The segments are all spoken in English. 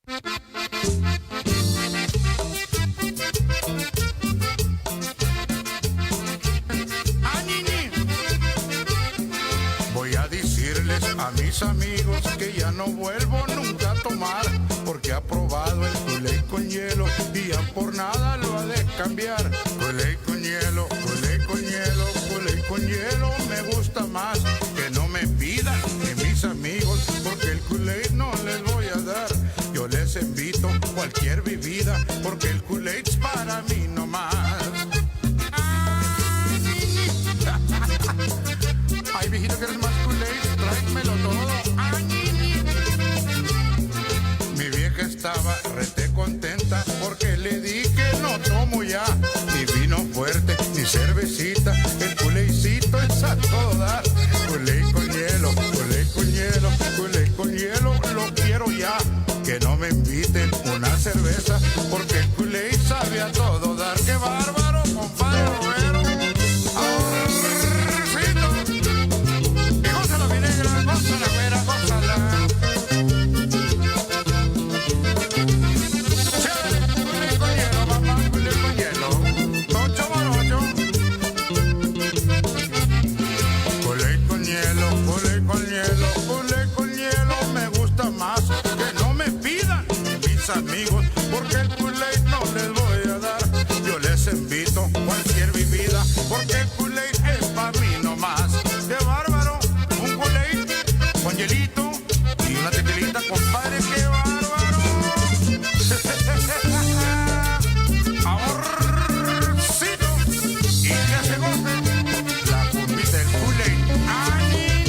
Voy a decirles a mis amigos que ya no vuelvo nunca a tomar, porque ha probado el Kool-Aid con hielo y ya por nada lo ha de cambiar. Kool-Aid con hielo, Kool-Aid con hielo, Kool-Aid con hielo me gusta más. Que no me pidan que mis amigos, porque el Kool-Aid no les voy a dar. Yo les invito cualquier bebida, porque el Kool-Aid es para mí nomás. Ay, viejito, ¿quieres más Kool-Aid? Tráemelo todo. Ay, mi vieja estaba rete contenta porque le di que no tomo ya ni vino fuerte ni cervecita. El Kool-Aidcito es a todo dar. Kool-Aid con hielo, Kool-Aid con hielo, Kool-Aid con hielo, lo quiero ya. Que no me inviten una cerveza, porque el Kool-Aid sabe a todo dar. ¡Qué bárbaro, compadre Romero! Gózala, güera, gózala. Kool-Aid con hielo, mamá, Kool-Aid con hielo. Tocho morocho. Kool-Aid con hielo, Kool-Aid con hielo, Kool-Aid con hielo me gusta más. Que no me pidan mis amigos, porque el Kool-Aid no les voy a dar. Yo les invito cualquier bebida, porque el Kool-Aid es para mí nomás. ¡Qué bárbaro! Un Kool-Aid con hielito y una tequilita, compadre, qué bárbaro. Amorcito, y que se goce la cumbita del Kool-Aid.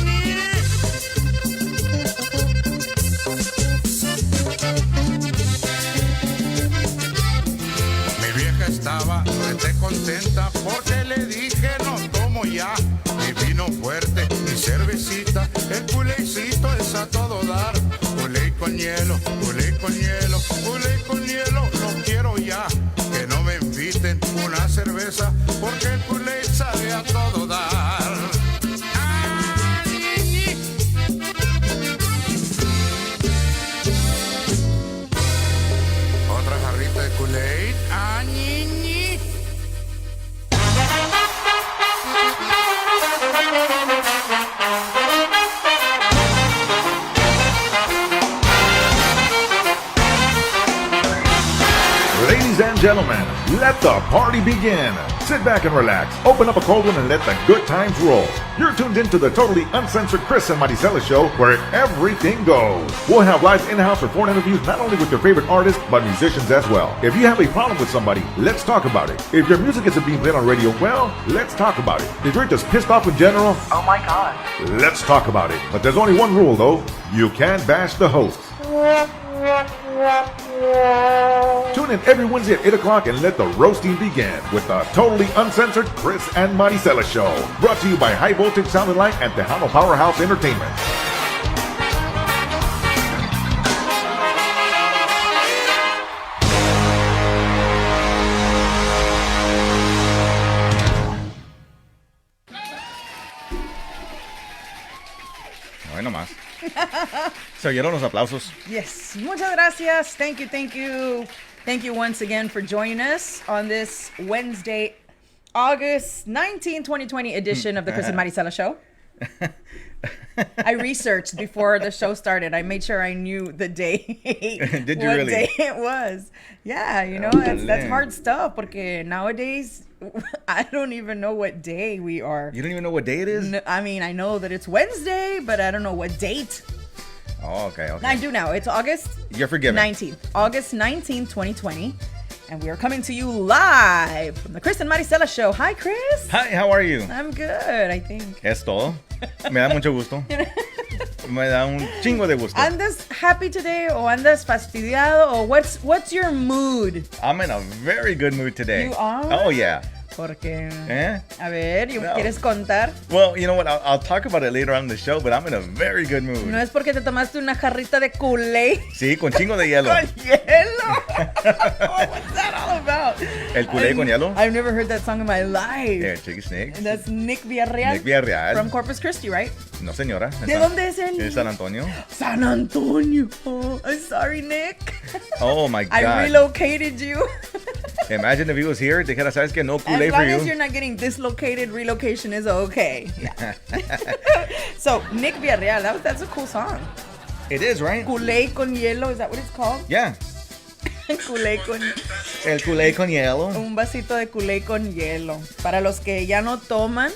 Mi vieja estaba rete contenta porque le dije no tomo ya ni vino fuerte ni cervecita. El Kool-Aidcito es a todo dar. Kool-Aid con hielo, Kool-Aid con hielo, Kool-Aid con hielo, lo quiero ya. Que no me inviten una cerveza, porque el Kool-Aid sabe a todo dar. Otra jarrita de Kool-Aid. Ladies and gentlemen, let the party begin. Sit back and relax, open up a cold one, and let the good times roll. You're tuned into the totally uncensored Chris and Marisela show, where everything goes. We'll have live in-house or phone interviews not only with your favorite artists, but musicians as well. If you have a problem with somebody, let's talk about it. If your music isn't being played on radio, well, let's talk about it. If you're just pissed off in general, oh my god, let's talk about it. But there's only one rule though, you can't bash the host. Tune in every Wednesday at 8 o'clock and let the roasting begin with the totally uncensored Chris and Marisela show. Brought to you by High Voltage Sound and Light and Tejano Powerhouse Entertainment. Bueno más. Se oyeron los aplausos. Yes, muchas gracias. Thank you, thank you. Thank you once again for joining us on this Wednesday, August 19, 2020 edition of the Chris and Marisela show. I researched before the show started. I made sure I knew the day. Did you what really? day it was. Yeah, you know, that's hard stuff porque nowadays I don't even know what day we are. You don't even know what day it is? No, I mean, I know that it's Wednesday, but I don't know what date. Oh, okay. I do now. It's August You're forgiven. 19th. August 19th, 2020. And we are coming to you live from the Chris and Marisela show. Hi, Chris. Hi, how are you? I'm good, I think. Es todo. Me da mucho gusto. Me da un chingo de gusto. ¿Andas happy today o andas fastidiado o what's your mood? I'm in a very good mood today. You are? Oh, yeah. Porque, Eh? a ver, No. ¿quieres contar? Well, you know what? I'll talk about it later on in the show, but I'm in a very good mood. No es porque te tomaste una jarrita de Kool-Aid Sí, con chingo de hielo. con hielo. What's that all about? El culé con hielo. I've never heard that song in my life. Yeah, Chicky Snakes. That's Nick Villarreal. Nick Villarreal. From Corpus Christi, right? No, señora. ¿De dónde es él? En San Antonio. San Antonio. Oh, I'm sorry, Nick. Oh my God. I relocated you. Imagine if he was here. Dijera, sabes que no culé As for long as you. you're not getting dislocated, relocation is okay. Yeah. So, Nick Villarreal, that's a cool song. It is, right? Culé con hielo, is that what it's called? Yeah. Culé con... El culé con hielo. Un vasito de culé con hielo. Para los que ya no toman.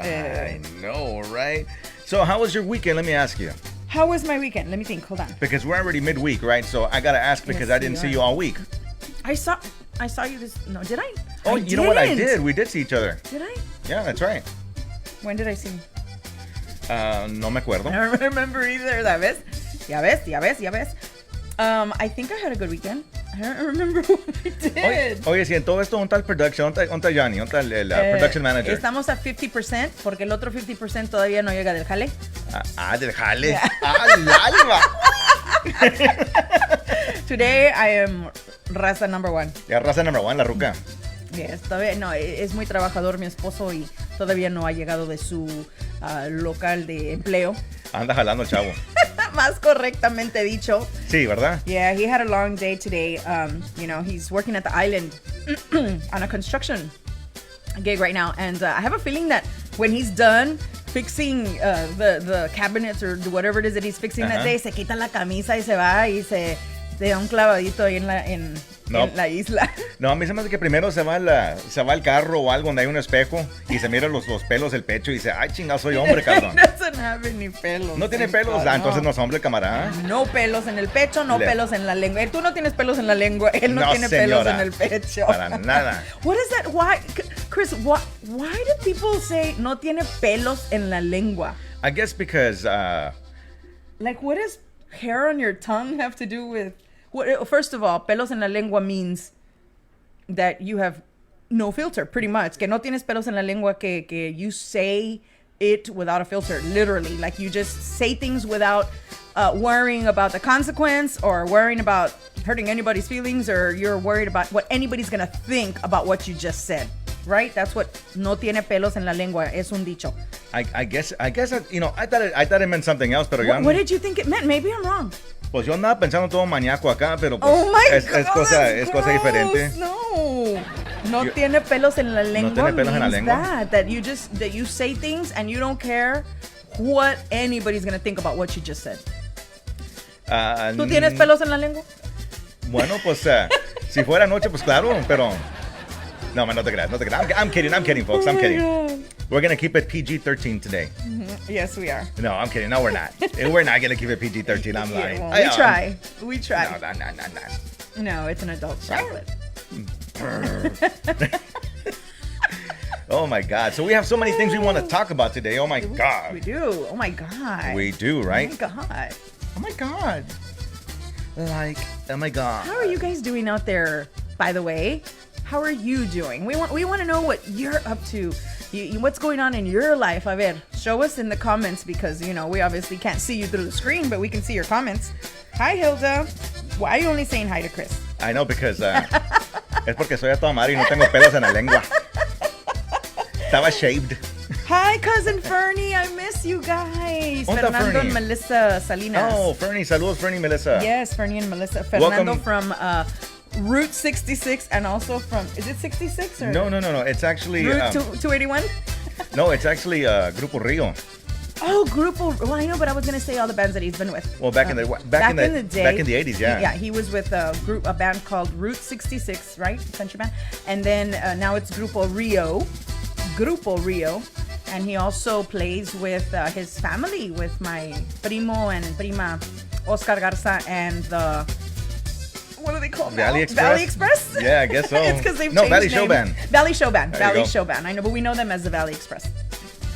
I know, right? So, how was your weekend? Let me ask you. How was my weekend? Let me think. Hold on. Because we're already midweek, right? So, I gotta ask because Yes, I didn't you see are. you all week. I saw you this... No, did I? Oh, I you know what? I didn't. did. We did see each other. Did I? Yeah, that's right. When did I see you? No me acuerdo. I don't remember either. ¿Ya ves? ¿Ya ves? ¿Ya ves? ¿Ya ves? I think I had a good weekend. I don't remember what I did. Oye, si en todo esto, ¿dónde está el production? ¿Dónde está Johnny? ¿Dónde está el production manager? Estamos a 50% porque el otro 50% todavía no llega del jale. Del jale. ¡Al alma! Today I am raza number one. Ya raza number one, la ruca. Yes, todavía no, es muy trabajador mi esposo y todavía no ha llegado de su local de empleo. Anda jalando el chavo. Más correctamente dicho. Sí, ¿verdad? Yeah, he had a long day today. You know, he's working at the island on a construction gig right now. And I have a feeling that when he's done fixing the cabinets or whatever it is that he's fixing that day, se quita la camisa y se va y se da un clavadito ahí en la isla. No, a mí se me hace que primero se va al carro o algo donde hay un espejo y se mira los pelos del pecho y dice, ay, chingado, soy hombre, cabrón. Doesn't have any pelos. No tiene pelos. No. Entonces no es hombre, camarada. No pelos en el pecho, no pelos en la lengua. Tú no tienes pelos en la lengua, él no tiene pelos en el pecho. Para nada. What is that? Why, Chris, why do people say no tiene pelos en la lengua? I guess because... Like, what does hair on your tongue have to do with... First of all, pelos en la lengua means that you have no filter, pretty much. Que no tienes pelos en la lengua, que you say it without a filter, literally. Like, you just say things without worrying about the consequence or worrying about hurting anybody's feelings, or you're worried about what anybody's going to think about what you just said. Right? That's what no tiene pelos en la lengua. Es un dicho. I guess, you know, I thought it meant something else, pero What did you think it meant? Maybe I'm wrong. Pues yo andaba pensando todo maníaco acá, pero pues Oh my es God, cosa that's gross. diferente. No tiene pelos en la lengua. No tiene pelos en la means lengua. that you say things and you don't care what anybody's gonna think about what you just said. ¿Tú tienes pelos en la lengua? Bueno, pues si fuera noche, pues claro, pero no, man, no te creas. I'm kidding, folks. I'm kidding. God. We're gonna keep it PG-13 today. Yes, we are. No, I'm kidding. No, we're not. We're not gonna keep it PG-13. I'm lying. Yeah, well, we try. No. No, it's an adult show. Oh my God. So we have so many things we want to talk about today. Oh my God. We do. Oh my God. We do, right? Oh my God. Oh my God. Like, oh my God. How are you guys doing out there, by the way? How are you doing? We want to know what you're up to. What's going on in your life? A ver, show us in the comments because, you know, we obviously can't see you through the screen, but we can see your comments. Hi, Hilda. Why are you only saying hi to Chris? I know, because es porque soy a toda madre y no tengo pelos en la lengua. Estaba shaved. Hi, cousin Fernie. I miss you guys. ¿Dónde está Fernando Fernie? and Melissa Salinas. Oh, Fernie. Saludos, Fernie, Melissa. Yes, Fernie and Melissa. Fernando Welcome. from Route 66 and also from, is it 66 or? No. It's actually... Route 281? No, it's actually Grupo Rio. Oh, Grupo. Well, I know, but I was gonna say all the bands that he's been with. Well, back in the day, back in the 80s, yeah. Yeah, he was with a band called Route 66, right? Country band. And then now it's Grupo Rio, and he also plays with his family, with my primo and prima, Oscar Garza, and the. What are they called now? Valley Express? Valley Express? Yeah, I guess so. It's because they've No, changed Valley Show names. Band. Valley Show Band. There you Valley go. Show Band. I know, but we know them as the Valley Express.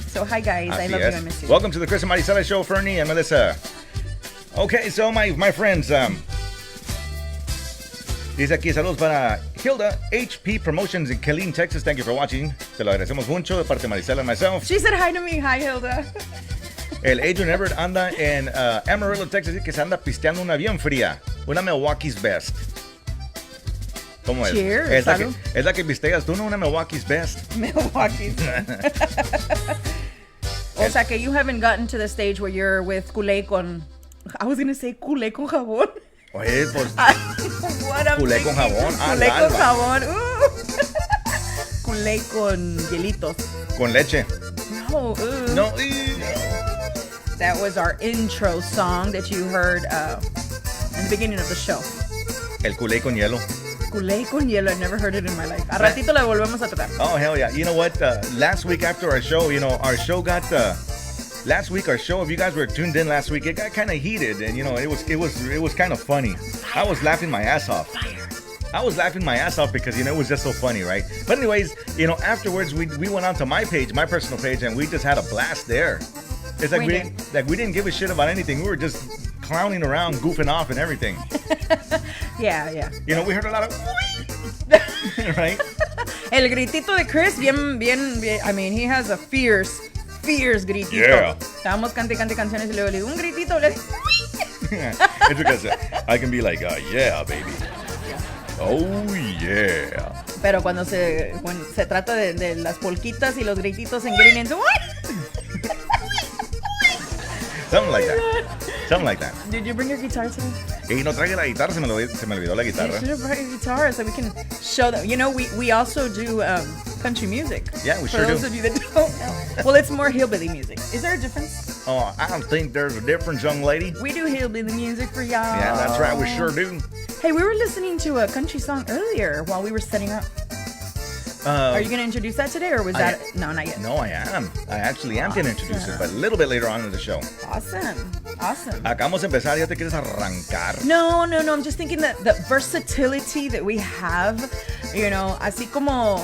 So hi guys, I Así love es. you, I miss you. Welcome to the Chris and Marisela Show, Fernie and Melissa. Okay, so my friends, dice aquí, saludos para Hilda, HP Promotions in Killeen, Texas. Thank you for watching. Te lo agradecemos mucho de parte de Marisela and myself. She said hi to me. Hi, Hilda. El Adrian Everett anda en Amarillo, Texas, y que se anda pisteando una bien fría. Una Milwaukee's Best. ¿Cómo es? Cheers, salud. Es la que pisteas tú, ¿no? Una Milwaukee's Best. Milwaukee. O sea que you haven't gotten to the stage where you're with culé con... I was going to say culé con jabón. Oye, pues... What I'm Culé con thinking. jabón. Culé con Alba. jabón. Culé con hielitos. Con leche. No. No. That was our intro song that you heard in the beginning of the show. El culé con hielo. Culé con hielo. I never heard it in my life. A ratito la volvemos a tocar. Oh, hell yeah. You know what? Last week after our show, our show got... last week, our show, if you guys were tuned in last week, it got kind of heated. And, it was kind of funny. I was laughing my ass off. I was laughing my ass off because, it was just so funny, right? But anyways, afterwards, we went on to my page, my personal page, and we just had a blast there. It's like we didn't give a shit about anything. We were just clowning around, goofing off and everything. Yeah. We heard a lot of... right? El gritito de Chris, bien. I mean, he has a fierce gritito. Yeah. Estábamos cante canciones y luego le digo, un gritito. Le digo, It's because I can be like, yeah, baby. Oh, yeah. pero cuando se trata de las polquitas y los grititos en Getting Into... Something like that. Did you bring your guitar today? Y no traje la guitarra, se me olvidó la You guitarra. should have brought your guitar so we can show them. We also do country music. Yeah, we For sure those do. of you that don't know. Well, it's more hillbilly music. Is there a difference? Oh, I don't think there's a difference, young lady. We do hillbilly music for y'all. Yeah, that's right, we sure do. Hey, we were listening to a country song earlier while we were setting up. Are you going to introduce that today, or was that... No, not yet. No, I am. I actually am going to introduce it, but a little bit later on in the show. Awesome. Acabamos de empezar, ya te quieres arrancar. No. I'm just thinking that the versatility that we have, así como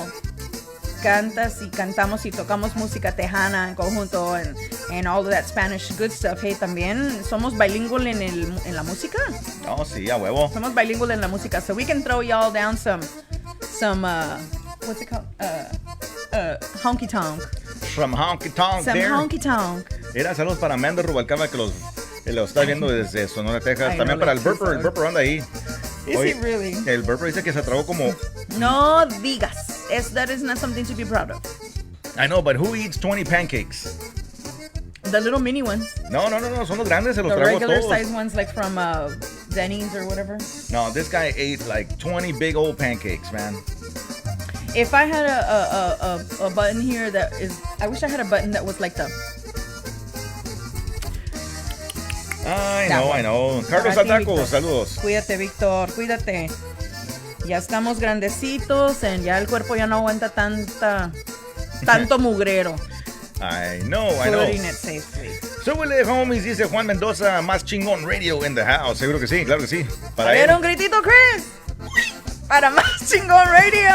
cantas y cantamos y tocamos música tejana en conjunto and all of that Spanish good stuff. Hey, también somos bilingual en la música. Oh, sí, a huevo. Somos bilingual en la música, so we can throw y'all down some what's it called? Honky tonk. Some honky tonk Some there. honky tonk. Mira, saludos para Amanda Rubalcaba que lo está viendo desde Sonora, Texas. Ay, También no para le el Burper. El Burper anda ahí. Is Oye, it really? El Burper dice que se tragó como... No digas. That is not something to be proud of. I know, but who eats 20 pancakes? The little mini ones. No, son los grandes, se los The trago regular todos. size ones like from Denny's or whatever. No, this guy ate like 20 big old pancakes, man. If I had a button here that is... I wish I had a button that was like the... I know. Carlos Para ti, Ataco, Víctor. saludos. Cuídate, Víctor, cuídate. Ya estamos grandecitos, ya el cuerpo ya no aguanta tanto mugrero. I know. Putting it safely. Súbele, homies, dice Juan Mendoza, más chingón radio in the house. Seguro que sí, claro que sí. Para A ver, él. un gritito, Chris. Para más chingón radio.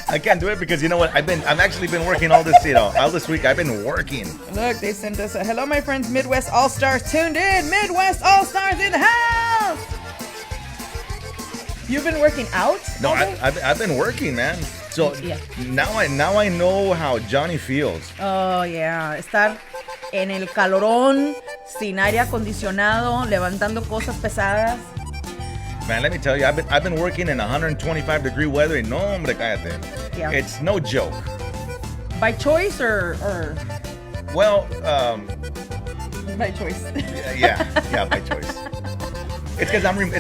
I can't do it because you know what? I've actually been working all this week. I've been working. Look, they sent us a hello, my friends, Midwest All Stars tuned in. Midwest All Stars in the house. You've been working out? No, all day? I've been working, man. So Yeah. now I know how Johnny feels. Oh, yeah. Estar en el calorón, sin aire acondicionado, levantando cosas pesadas. Man, let me tell you, I've been working in 125-degree weather. And no, hombre, cállate. Yeah. It's no joke. By choice or Well, by choice? yeah, by choice. It's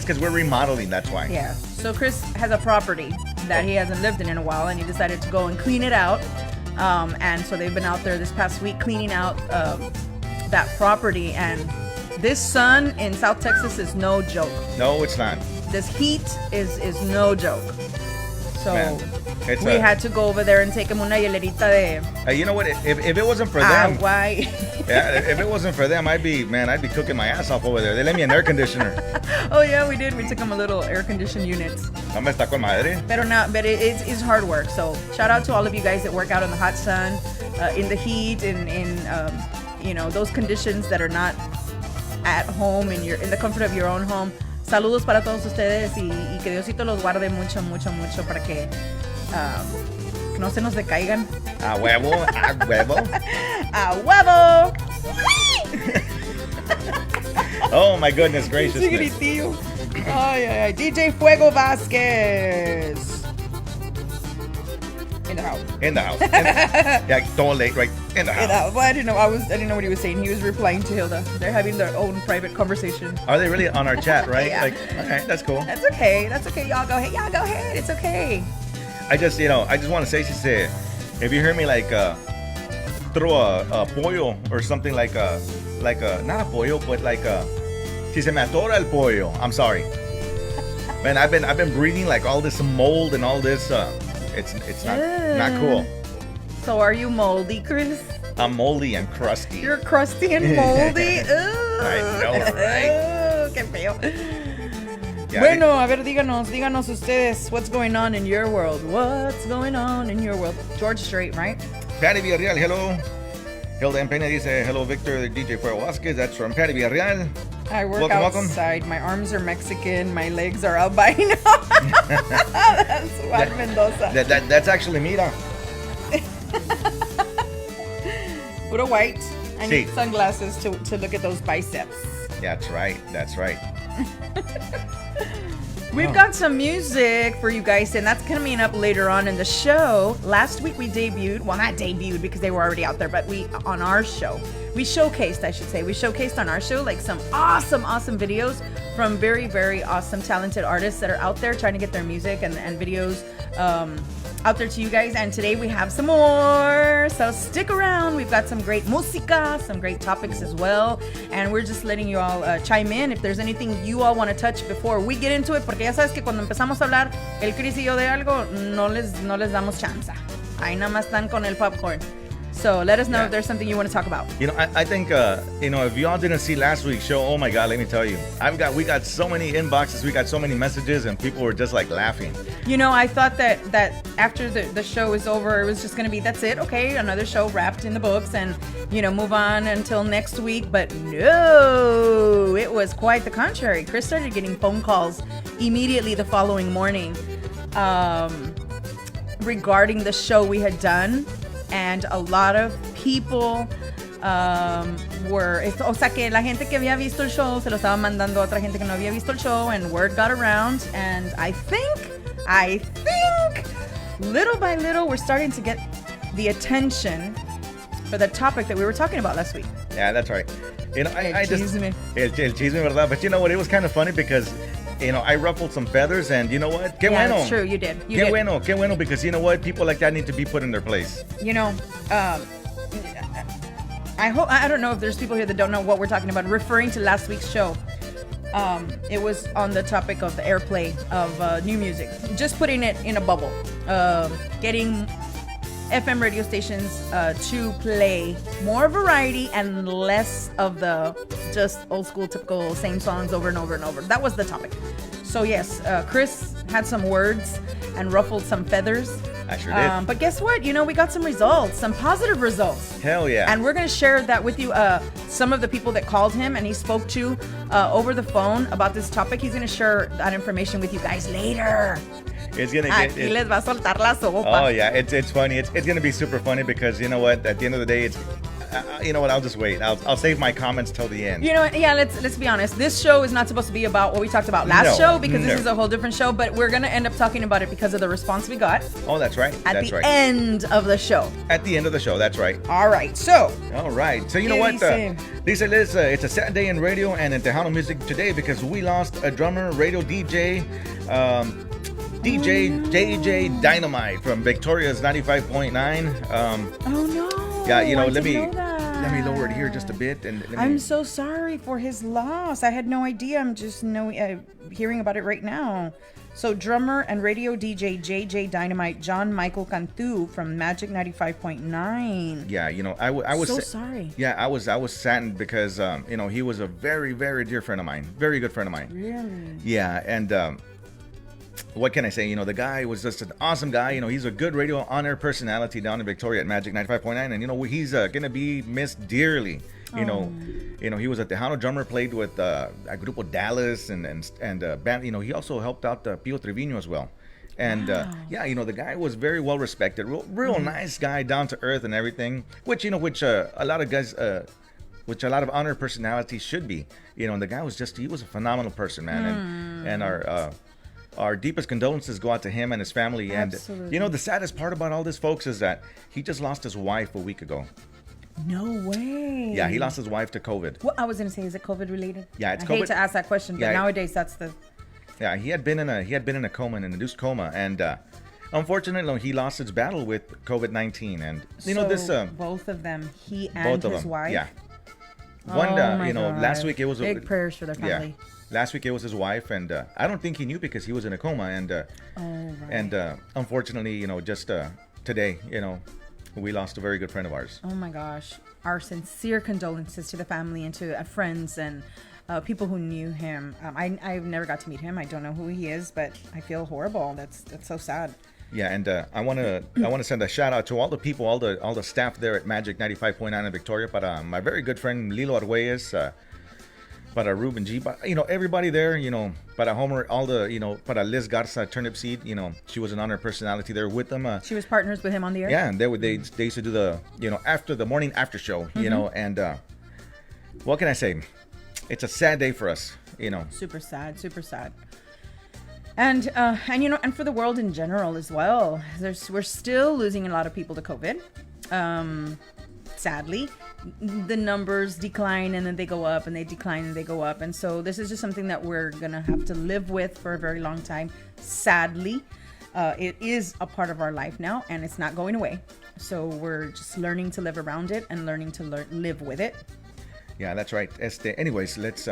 because we're remodeling. That's why. Yeah. So Chris has a property that he hasn't lived in a while, and he decided to go and clean it out. And so they've been out there this past week cleaning out that property. And this sun in South Texas is no joke. No, it's not. This heat is no joke. So Man, it's we had to go over there and take him una hielerita de You know what? If it wasn't for them, agua. yeah, if it wasn't for them, I'd be cooking my ass off over there. They let me an air conditioner. Oh yeah, we did. We took him a little air conditioned unit. No me está con madre. But it's hard work. So shout out to all of you guys that work out in the hot sun, in the heat, in those conditions that are not at home in the comfort of your own home. Saludos para todos ustedes y que Diosito los guarde mucho, mucho, mucho para que no se nos decaigan. A huevo, a huevo. ¡A huevo! Oh my goodness gracious. Ese gritillo. Ay, ay, ay. DJ Fuego Vasquez. In the house. In the house. Yeah, don't late, right? In the house. Well, I didn't know. I didn't know what he was saying. He was replying to Hilda. They're having their own private conversation. Are they really on our chat, right? Yeah. Like, okay, that's cool. That's okay. That's okay. Y'all go ahead. Y'all go ahead. It's okay. I just want to say, she said, if you hear me like throw a pollo or something like a not a pollo, but like si se me atora el pollo. I'm sorry, man. I've been breathing like all this mold and all this. It's not cool. So are you moldy, Chris? I'm moldy and crusty. You're crusty and moldy. I know, right? Qué feo. Yeah, Bueno, a ver, díganos ustedes, what's going on in your world? What's going on in your world? George Strait, right? Patty Villarreal, hello. Hilda M. Pena dice, hello, Victor, DJ Fuego Vasquez. That's from Patty Villarreal. I work Welcome. outside. My arms are Mexican. My legs are albino. That's Juan Mendoza. That's actually Mira. Put a white. I need Sí. sunglasses to look at those biceps. That's right. We've got some music for you guys, and that's coming up later on in the show. Last week we debuted, well, not debuted because they were already out there, but on our show, we showcased on our show like some awesome videos from very, very awesome, talented artists that are out there trying to get their music and videos out there to you guys. And today we have some more, so stick around. We've got some great música, some great topics as well, and we're just letting you all chime in if there's anything you all want to touch before we get into it, porque ya sabes que cuando empezamos a hablar el Chris y yo de algo no les damos chance. Ahí nada más están con el popcorn. So let us know if there's something you want to talk about. I think if y'all didn't see last week's show, oh my God, let me tell you, we got so many inboxes, we got so many messages, and people were just like laughing. I thought that after the show is over, it was just gonna be, that's it, okay, another show wrapped in the books, and move on until next week. But no, it was quite the contrary. Chris started getting phone calls immediately the following morning regarding the show we had done. And a lot of people o sea que la gente que había visto el show se lo estaba mandando a otra gente que no había visto el show, and word got around, and I think little by little we're starting to get the attention for the topic that we were talking about last week. Yeah, that's right. I just chisme. El chisme, ¿verdad? But you know what? It was kind of funny because I ruffled some fethers, and you know what? Qué bueno. That's true. You did. Qué bueno, because you know what? People like that need to be put in their place. I don't know if there's people here that don't know what we're talking about. Referring to last week's show, it was on the topic of the airplay of new music. Just putting it in a bubble. Getting FM radio stations to play more variety and less of the just old school, typical same songs over and over and over. That was the topic. So yes, Chris had some words and ruffled some feathers. I sure did. But guess what? We got some results, some positive results. Hell yeah. And we're going to share that with you. Some of the people that called him and he spoke to over the phone about this topic, he's going to share that information with you guys later. It's gonna get. Aquí les va a soltar la sopa. Oh yeah, it's funny. It's gonna be super funny because you know what? At the end of the day, it's. You know what? I'll just wait. I'll save my comments till the end. You know what? Yeah, let's be honest. This show is not supposed to be about what we talked about last show, because this is a whole different show. But we're gonna end up talking about it because of the response we got. Oh, that's right. At the end of the show. At the end of the show. That's right. All right. So. All right. So you know what? Lisa Liz, it's a sad day in radio and in Tejano music today because we lost a drummer, radio DJ. DJ JJ Dynamite from Victoria's 95.9. Oh no. Yeah, let me lower it here just a bit, and I'm so sorry for his loss. I had no idea. I'm just hearing about it right now. So drummer and radio DJ JJ Dynamite John Michael Cantu from Magic 95.9. Yeah, I was so sorry. Yeah, I was saddened because he was a very, very dear friend of mine, very good friend of mine. Really? Yeah, and what can I say? The guy was just an awesome guy. He's a good radio on-air personality down in Victoria at Magic 95.9, and he's gonna be missed dearly. He was a Tejano drummer, played with a Grupo Dallas and band. He also helped out Pio Trevino as well. And the guy was very well respected, real nice guy, down to earth and everything. Which a lot of guys. Which a lot of honor personalities should be. And the guy was he was a phenomenal person, man. And our deepest condolences go out to him and his family. Absolutely. And you know, the saddest part about all this, folks, is that he just lost his wife a week ago. No way. Yeah, he lost his wife to COVID. Well, I was gonna say, is it COVID related? Yeah, it's I COVID. hate to ask that question, but Yeah. nowadays that's the. Yeah, he had been in a coma, an induced coma, and unfortunately, he lost his battle with COVID-19. And you know this. Both of them, he and Both of his them. wife. Yeah. Oh One, my you know, God. last week it was big prayers for their family. Yeah. Last week it was his wife, and I don't think he knew because he was in a coma, and Right. unfortunately, you know, just today, you know, we lost a very good friend of ours. Oh my gosh. Our sincere condolences to the family and to friends and people who knew him. I've never got to meet him. I don't know who he is, but I feel horrible. That's so sad. Yeah, and I want to send a shout out to all the people, all the staff there at Magic 95.9 in Victoria. Para my very good friend Lilo Arguelles, para Ruben G, but you know, everybody there, you know, para Homer, all the, you know, para Liz Garza Turnip Seed, you know, she was an honor personality there with them. She was partners with him on the air. Yeah, and they used to do the, you know, after the morning after show, you know, and what can I say? It's a sad day for us, you know. Super sad, super sad. And you know, and for the world in general as well. We're still losing a lot of people to COVID. Sadly, the numbers decline and then they go up and they decline and they go up. And so this is just something that we're gonna have to live with for a very long time. Sadly, it is a part of our life now and it's not going away. So we're just learning to live around it and learning to live with it. Yeah, that's right. Anyways, let's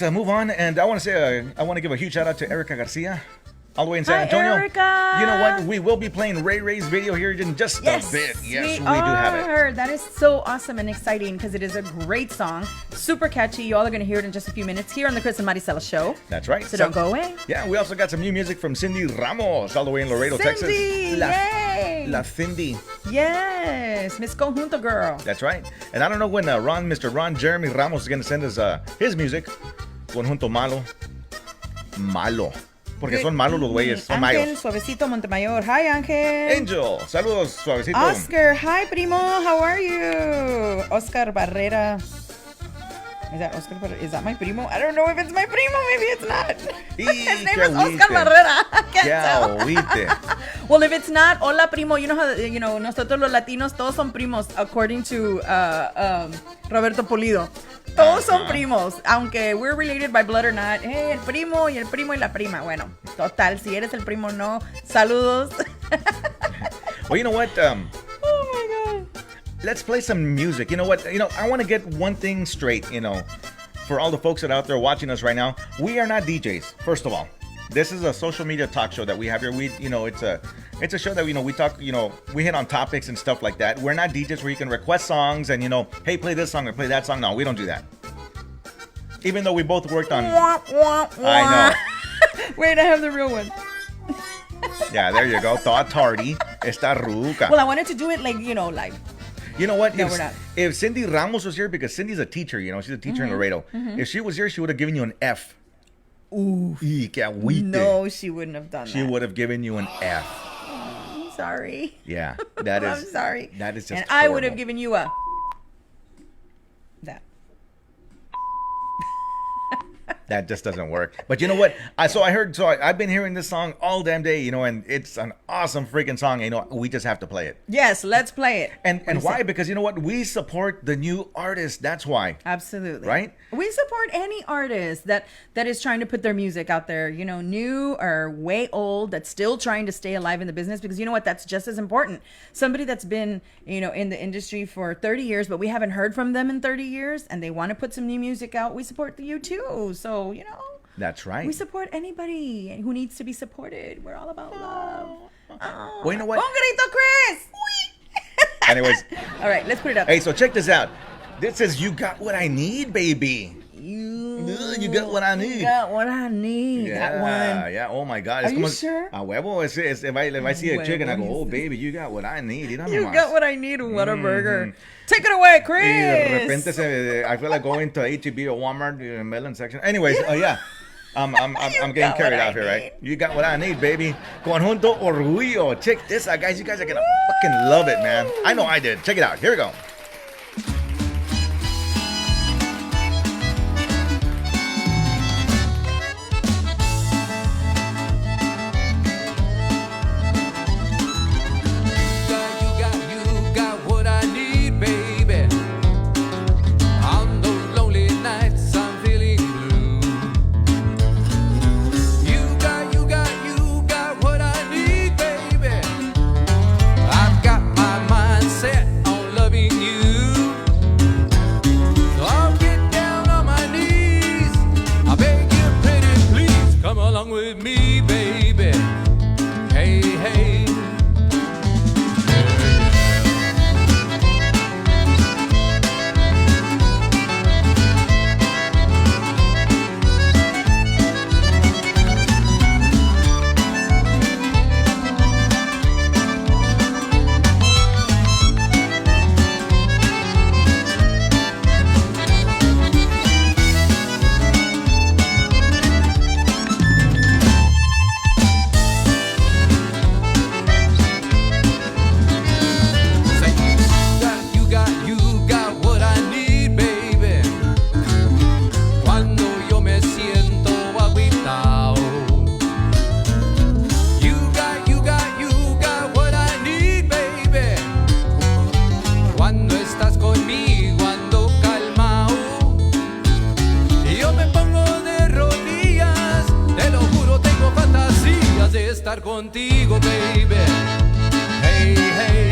move on. And I want to say, I want to give a huge shout out to Erica Garcia, all the way in San Hi, Antonio. Erica. You know what? We will be playing Ray Ray's video here in just a bit. Yes, we do have it. That is so awesome and exciting because it is a great song, super catchy. You all are going to hear it in just a few minutes here on the Chris and Marisela Show. That's right. So don't go away. Yeah, we also got some new music from Cindy Ramos, all the way in Laredo, Texas. Yay! La Cindy. Yes, Miss Conjunto girl. That's right. And I don't know when Mr. Ron Jeremy Ramos is going to send us his music. Conjunto Malo. Malo. Porque son malos los güeyes, son Ángel mayos. Suavecito Montemayor. Hi, Ángel. Angel, saludos, suavecito. Oscar, hi, primo. How are you? Oscar Barrera. Is that Oscar Barrera? Is that my primo? I don't know if it's my primo. Maybe it's not. His name is Oscar Barrera. I can't tell. Well, if it's not, hola, primo. You know how, nosotros los latinos, todos son primos, according to Roberto Pulido. Todos son primos, aunque we're related by blood or not. Hey, el primo y la prima. Bueno, total, si eres el primo, no. Saludos. Well, you know what? Oh my God. Let's play some music. You know what? I want to get one thing straight, for all the folks that are out there watching us right now. We are not DJs, first of all. This is a social media talk show that we have here. It's a show that, we talk, we hit on topics and stuff like that. We're not DJs where you can request songs and, hey, play this song or play that song. No, we don't do that. Even though we both worked on... I know. Wait, I have the real one. Yeah, there you go. Toda tardy. Esta ruca. Well, I wanted to do it live. You know what? No, we're not. If Cindy Ramos was here, because Cindy's a teacher, she's a teacher in Laredo. If she was here, she would have given you an F. Ooh. No, she wouldn't have done that. She would have given you an F. I'm sorry. Yeah, that is. I'm sorry. That is just. And horrible. I would have given you a. That. That just doesn't work. But you know what? I've been hearing this song all damn day, and it's an awesome freaking song. We just have to play it. Yes, let's play it. And why? Because you know what? We support the new artist. That's why. Absolutely. Right? We support any artist that is trying to put their music out there, new or way old, that's still trying to stay alive in the business, because you know what? That's just as important. Somebody that's been, in the industry for 30 years, but we haven't heard from them in 30 years, and they want to put some new music out, we support you too. So, That's right. We support anybody who needs to be supported. We're all about love. Oh. Well, you know what? Un grito, Chris! Anyways. All right, let's put it up. Hey, so check this out. This says, "You got what I need, baby." You got what I need. You got what I need. Yeah, that one. Yeah, oh my God. Are you sure? A huevo. If I see a chicken, I go, "Oh, baby, you got what I need." You got what I need. Whataburger. Take it away, Chris. Y de repente I feel like going to H-E-B or Walmart, the melon section. Anyways, yeah. I'm getting carried out here, right? You got what I need, baby. Conjunto Orgullo. Check this out, guys. You guys are gonna fucking love it, man. I know I did. Check it out. Here we go. contigo, baby. Hey, hey.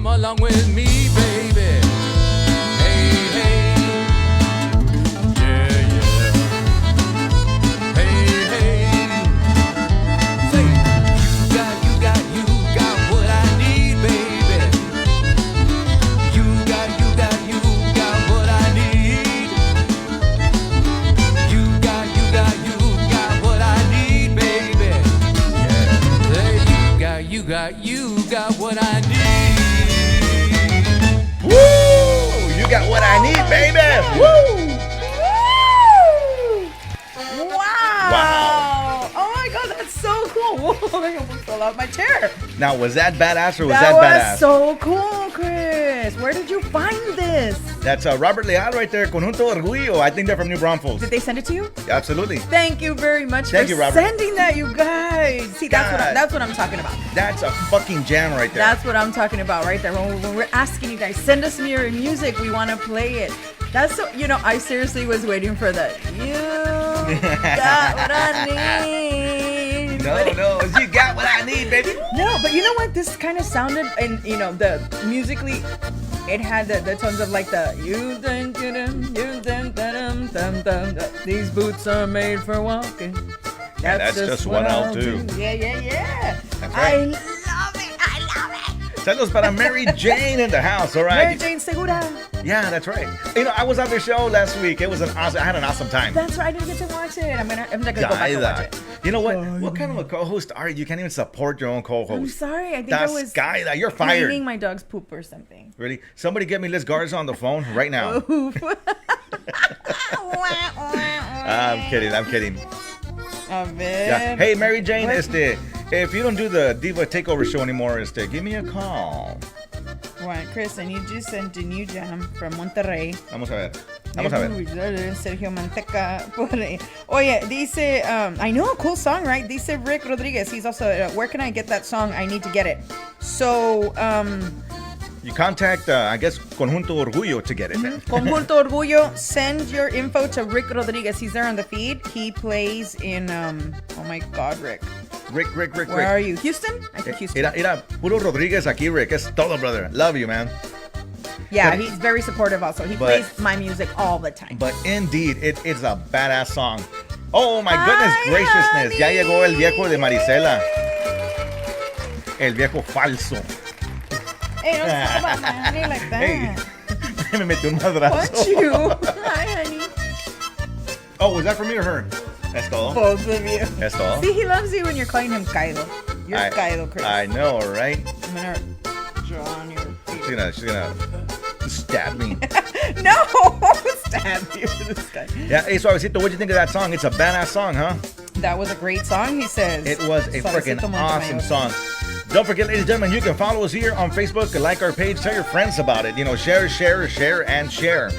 Along with me, baby. Hey, hey. Yeah, yeah. Hey, hey. Say, you got what I need, baby. You got what I need. You got what I need, baby. Yeah. Say, you got what I need. You got what I need, baby. Woo! Wow! Oh my God, that's so cool! Whoa, I almost fell out my chair. Now, was that badass or was That that badass? was so cool, Chris. Where did you find this? That's Robert Leal right there, Conjunto Orgullo. I think they're from New Braunfels. Did they send it to you? Absolutely. Thank you very much Thank for you, Robert. sending that, you guys. See, that's what I'm talking about. That's a fucking jam right there. That's what I'm talking about right there. When we're asking you guys, send us your music. We want to play it. That's so, I seriously was waiting for that. You got what I need. No, you got what I need, baby. No, but you know what? This kind of sounded, and the musically, it had the tones of like the you dun dun you dun dun dum dum. These boots are made for walking. That's just what I'll do. Yeah. That's right. I love it. Saludos para Mary Jane in the house, all right? Mary Jane Segura. Yeah, that's right. I was on their show last week. I had an awesome time. That's right. I didn't get to watch it. I'm gonna go back and watch it. You know what? What kind of a co-host are you? You can't even support your own co-host. I'm sorry. I think I was Skylar, you're fired. cleaning my dog's poop or something. Really? Somebody get me Liz Garza on the phone right now. I'm kidding. A ver. Yeah. Hey, Mary Jane, What? if you don't do the Diva Takeover show anymore, give me a call. Right, Chris, I need you sent a new jam from Monterrey. Vamos a ver. Sergio Manteca. Oye, dice, I know, a cool song, right? Dice Rick Rodriguez. He's also, where can I get that song? I need to get it. So, you contact, I guess, Conjunto Orgullo to get it. Conjunto Orgullo, send your info to Rick Rodriguez. He's there on the feed. He plays in, oh my God, Rick. Rick. Where are you? Houston? I think Houston. Mira, puro Rodriguez aquí, Rick. Es todo, brother. Love you, man. Yeah, But- he's very supportive also. He plays my music all the time. But indeed, it's a badass song. Oh, my goodness Ay, graciousness. Ya honey. llegó el viejo de Marisela. El viejo falso. Hey, don't talk about my honey like that. Hey. Me metió un madrazo. Punch you. Hi, honey. Oh, was that for me or her? Es todo. Both of you. Es todo. See, he loves you when you're calling him Kaido. You're Kaido, Chris. I know, right? I'm gonna draw on your feet. She's gonna stab me. No! Stab you with this guy. Yeah, hey, Suavecito, what'd you think of that song? It's a badass song, huh? That was a great song, he says. It was a freaking Suavecito awesome Montemayor. song. Don't forget, ladies and gentlemen, you can follow us here on Facebook, like our page, tell your friends about it. Share, and share.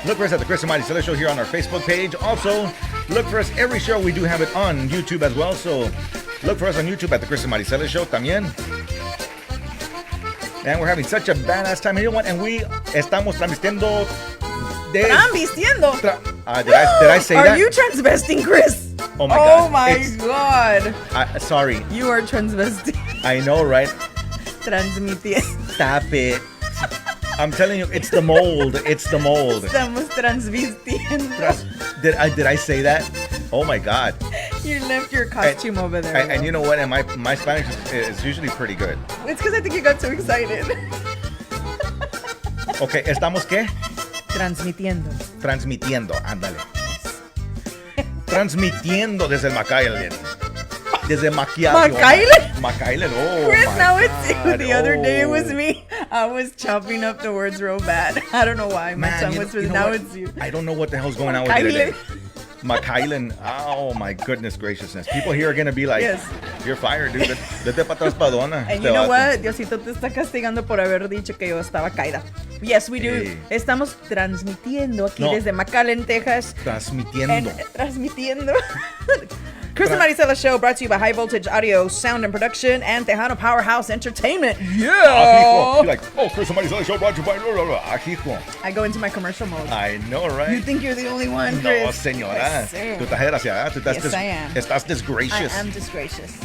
Look for us at the Chris and Marisela Show here on our Facebook page. Also, look for us every show. We do have it on YouTube as well. So look for us on YouTube at the Chris and Marisela Show también. And we're having such a badass time. You know what? And we estamos transmitiendo. Transvestiendo. Did I say that? Are you transvesting, Chris? Oh my God. Oh my It's- God. Sorry. You are transvesting. I know, right? Transmitiendo. Stop it. I'm telling you, it's the mold. It's the mold. Estamos transvistiendo. Did I say that? Oh my God. You left your costume over there. And you know what? And my Spanish is usually pretty good. It's because I think you got too excited. Okay, ¿estamos qué? Transmitiendo. Transmitiendo, ándale. Transmitiendo desde el McAllen. Desde Maquiavelo. McAllen? McAllen, oh Chris, my now it's you. God, The other day it was oh. me. I was chopping up the words real bad. I don't know why. My Man, tongue you was know now what? it's you. I don't know what the hell's going on with you today. McAllen. Oh my goodness graciousness. People here are gonna be like, Yes. you're fired, dude. Vete para atrás, padona. And you know what? Diosito te está castigando por haber dicho que yo estaba caída. Yes, we do. Sí. Estamos transmitiendo aquí No. desde McAllen, Texas. Transmitiendo. Transmitiendo. Chris and Marisela Show brought to you by High Voltage Audio, Sound and Production, and Tejano Powerhouse Entertainment. Ajijo. Yeah! You're like, oh, Chris and Marisela Show brought to you by Ajijo. I go into my commercial mode. I know, right? You think you're the only one, No, Chris? señora. Yes, sir. Tú estás desgraciada. Tú estás Yes, I am. Estás I disgracious. am disgracious.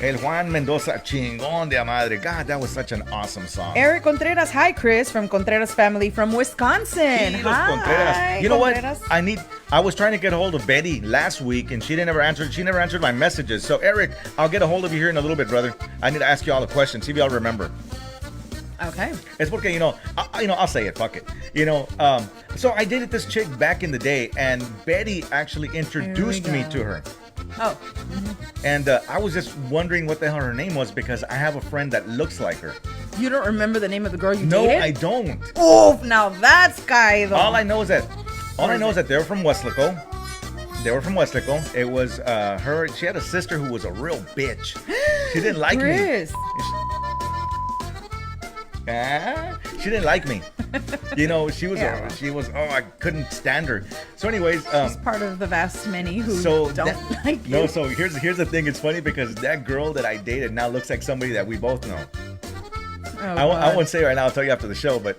El Juan Mendoza, chingón de madre. God, that was such an awesome song. Eric Contreras, hi Chris, from Contreras family from Wisconsin. Sí, los Hi, Contreras. You know Contreras. what? I was trying to get a hold of Betty last week and she never answered my messages. So Eric, I'll get a hold of you here in a little bit, brother. I need to ask you all a question. See if y'all remember. Okay. It's porque, I'll say it, fuck it. So I dated this chick back in the day and Betty actually introduced me go. to her. Oh, And I was just wondering what the hell her name was because I have a friend that looks like her. you don't remember the name of the girl you No, dated? I don't. Oh, now that's caído. All I know is that they were from Westlaco. They were from Westlaco. It was her. She had a sister who was a real bitch. She didn't like Chris. me. She didn't like me. She was. Yeah. I couldn't stand her. So, anyways, She's part of the vast many who don't like you. No, so here's the thing. It's funny because that girl that I dated now looks like somebody that we both know. Oh, I won't say right now. I'll tell you after the show. But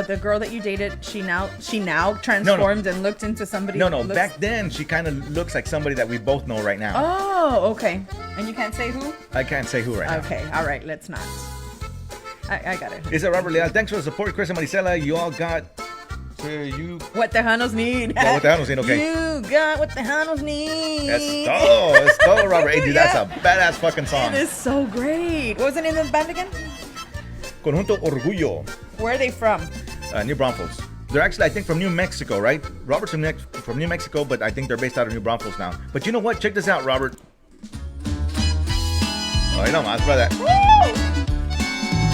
the girl that you dated, she now transformed and looked into somebody. no. who looks- Back then, she kind of looks like somebody that we both know right now. Oh, okay. And you can't say who? I can't say who right now. Okay, all right. Let's not. I got it. Is it Robert Leal? Thanks for the support, Chris and Marisela. You all got. You. What Tejanos need. Yeah, what Tejanos need, okay. You got what Tejanos need. That's todo, Robert. Hey, dude, that's a badass fucking song. It is so great. What was the name of the band again? Conjunto Orgullo, Where are they from? New Braunfels. They're actually, I think, from New Mexico, right? Robert's from New Mexico, but I think they're based out of New Braunfels now. But you know what? Check this out, Robert. Oh, no más, brother. Woo!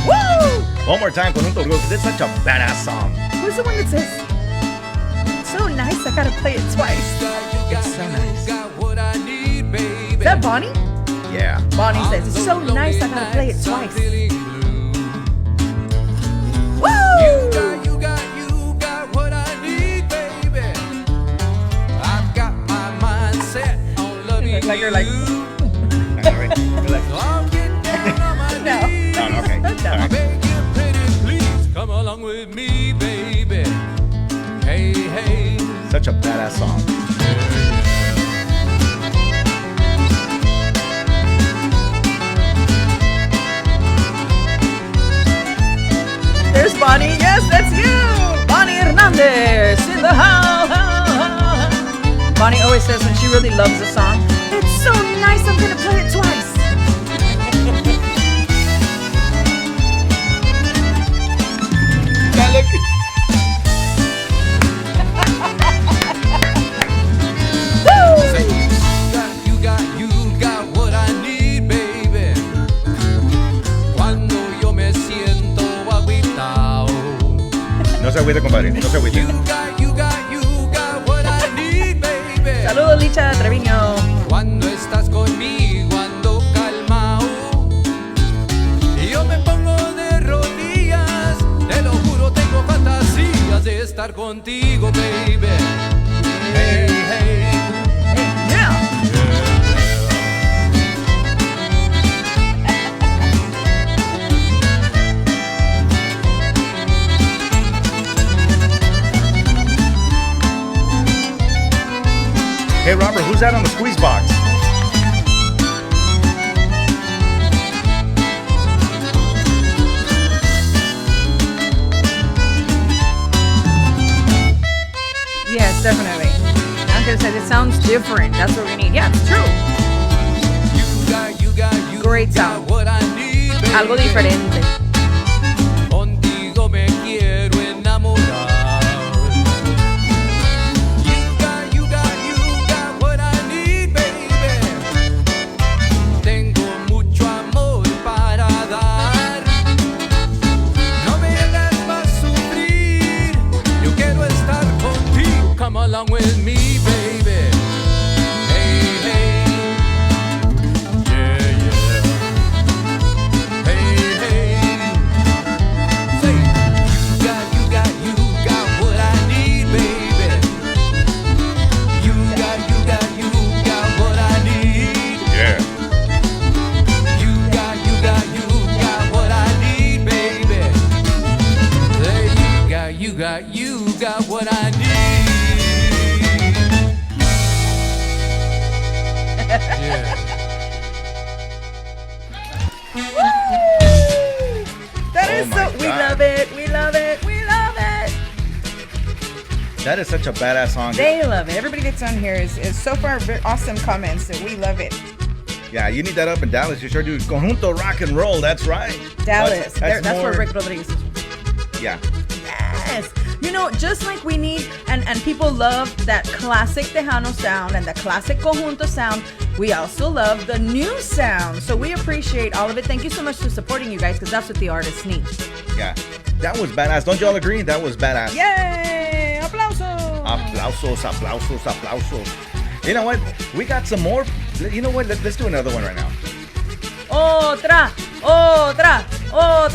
Woo! One more time, Conjunto Orgullo, because it's such a badass song. Who's the one that says, so nice, I gotta play it twice? It's so nice. Is that Bonnie? Yeah. Bonnie says, it's so nice, I gotta play it twice. Woo! You got what I need, baby. I've got my mind set on loving Look like you're like, you. All right. You're like, So I'm getting down on my No. knees. no, okay. No. All right. Beg you, pretty please, come along with me, baby. Hey, hey. Such a badass song. there's Bonnie. Yes, that's you. Bonnie Hernandez in the house. Bonnie always says when she really loves a song, it's so nice, I'm gonna play it twice. Say, you got what I need, baby. Cuando yo me siento agüitao. No se agüite, compadre. No se agüite. You got what I need, baby. Saludos, Licha Treviño. Cuando estás conmigo ando calmao. Y yo me pongo de rodillas. Te lo juro, tengo fantasías de estar contigo, baby. Hey, hey. Yeah. Hey, Robert, who's that on the squeeze box? Yes, definitely. Angel said it sounds different. That's what we need. Yeah, it's true. Great sound. What I need, baby. Algo diferente. Contigo me quiero enamorar. You got what I need, baby. Tengo mucho amor para dar. No me hagas más sufrir. Yo quiero estar contigo. Come along with me, baby. Hey, hey. Yeah, yeah. Hey, hey. Say, you got what I need, baby. You got what I need. Yeah. You got what I need, baby. Say, you got what I need. Yeah. That Oh is my so. We God. love it. We love it. We love it. That is such a badass song. They love it. Everybody gets on here is so far awesome comments. So we love it. Yeah, you need that up in Dallas. You sure do. Conjunto rock and roll. That's right. Dallas. That's more, where Rick Rodriguez is. Yeah. Yes. You know, just like we need, and people love that classic Tejano sound and the classic Conjunto sound, we also love the new sound. So we appreciate all of it. Thank you so much for supporting you guys, because that's what the artists need. Yeah. That was badass. Don't y'all agree? That was badass. Yay! Aplausos! Aplausos. You know what? We got some more. You know what? Let's do another one right now. Otra.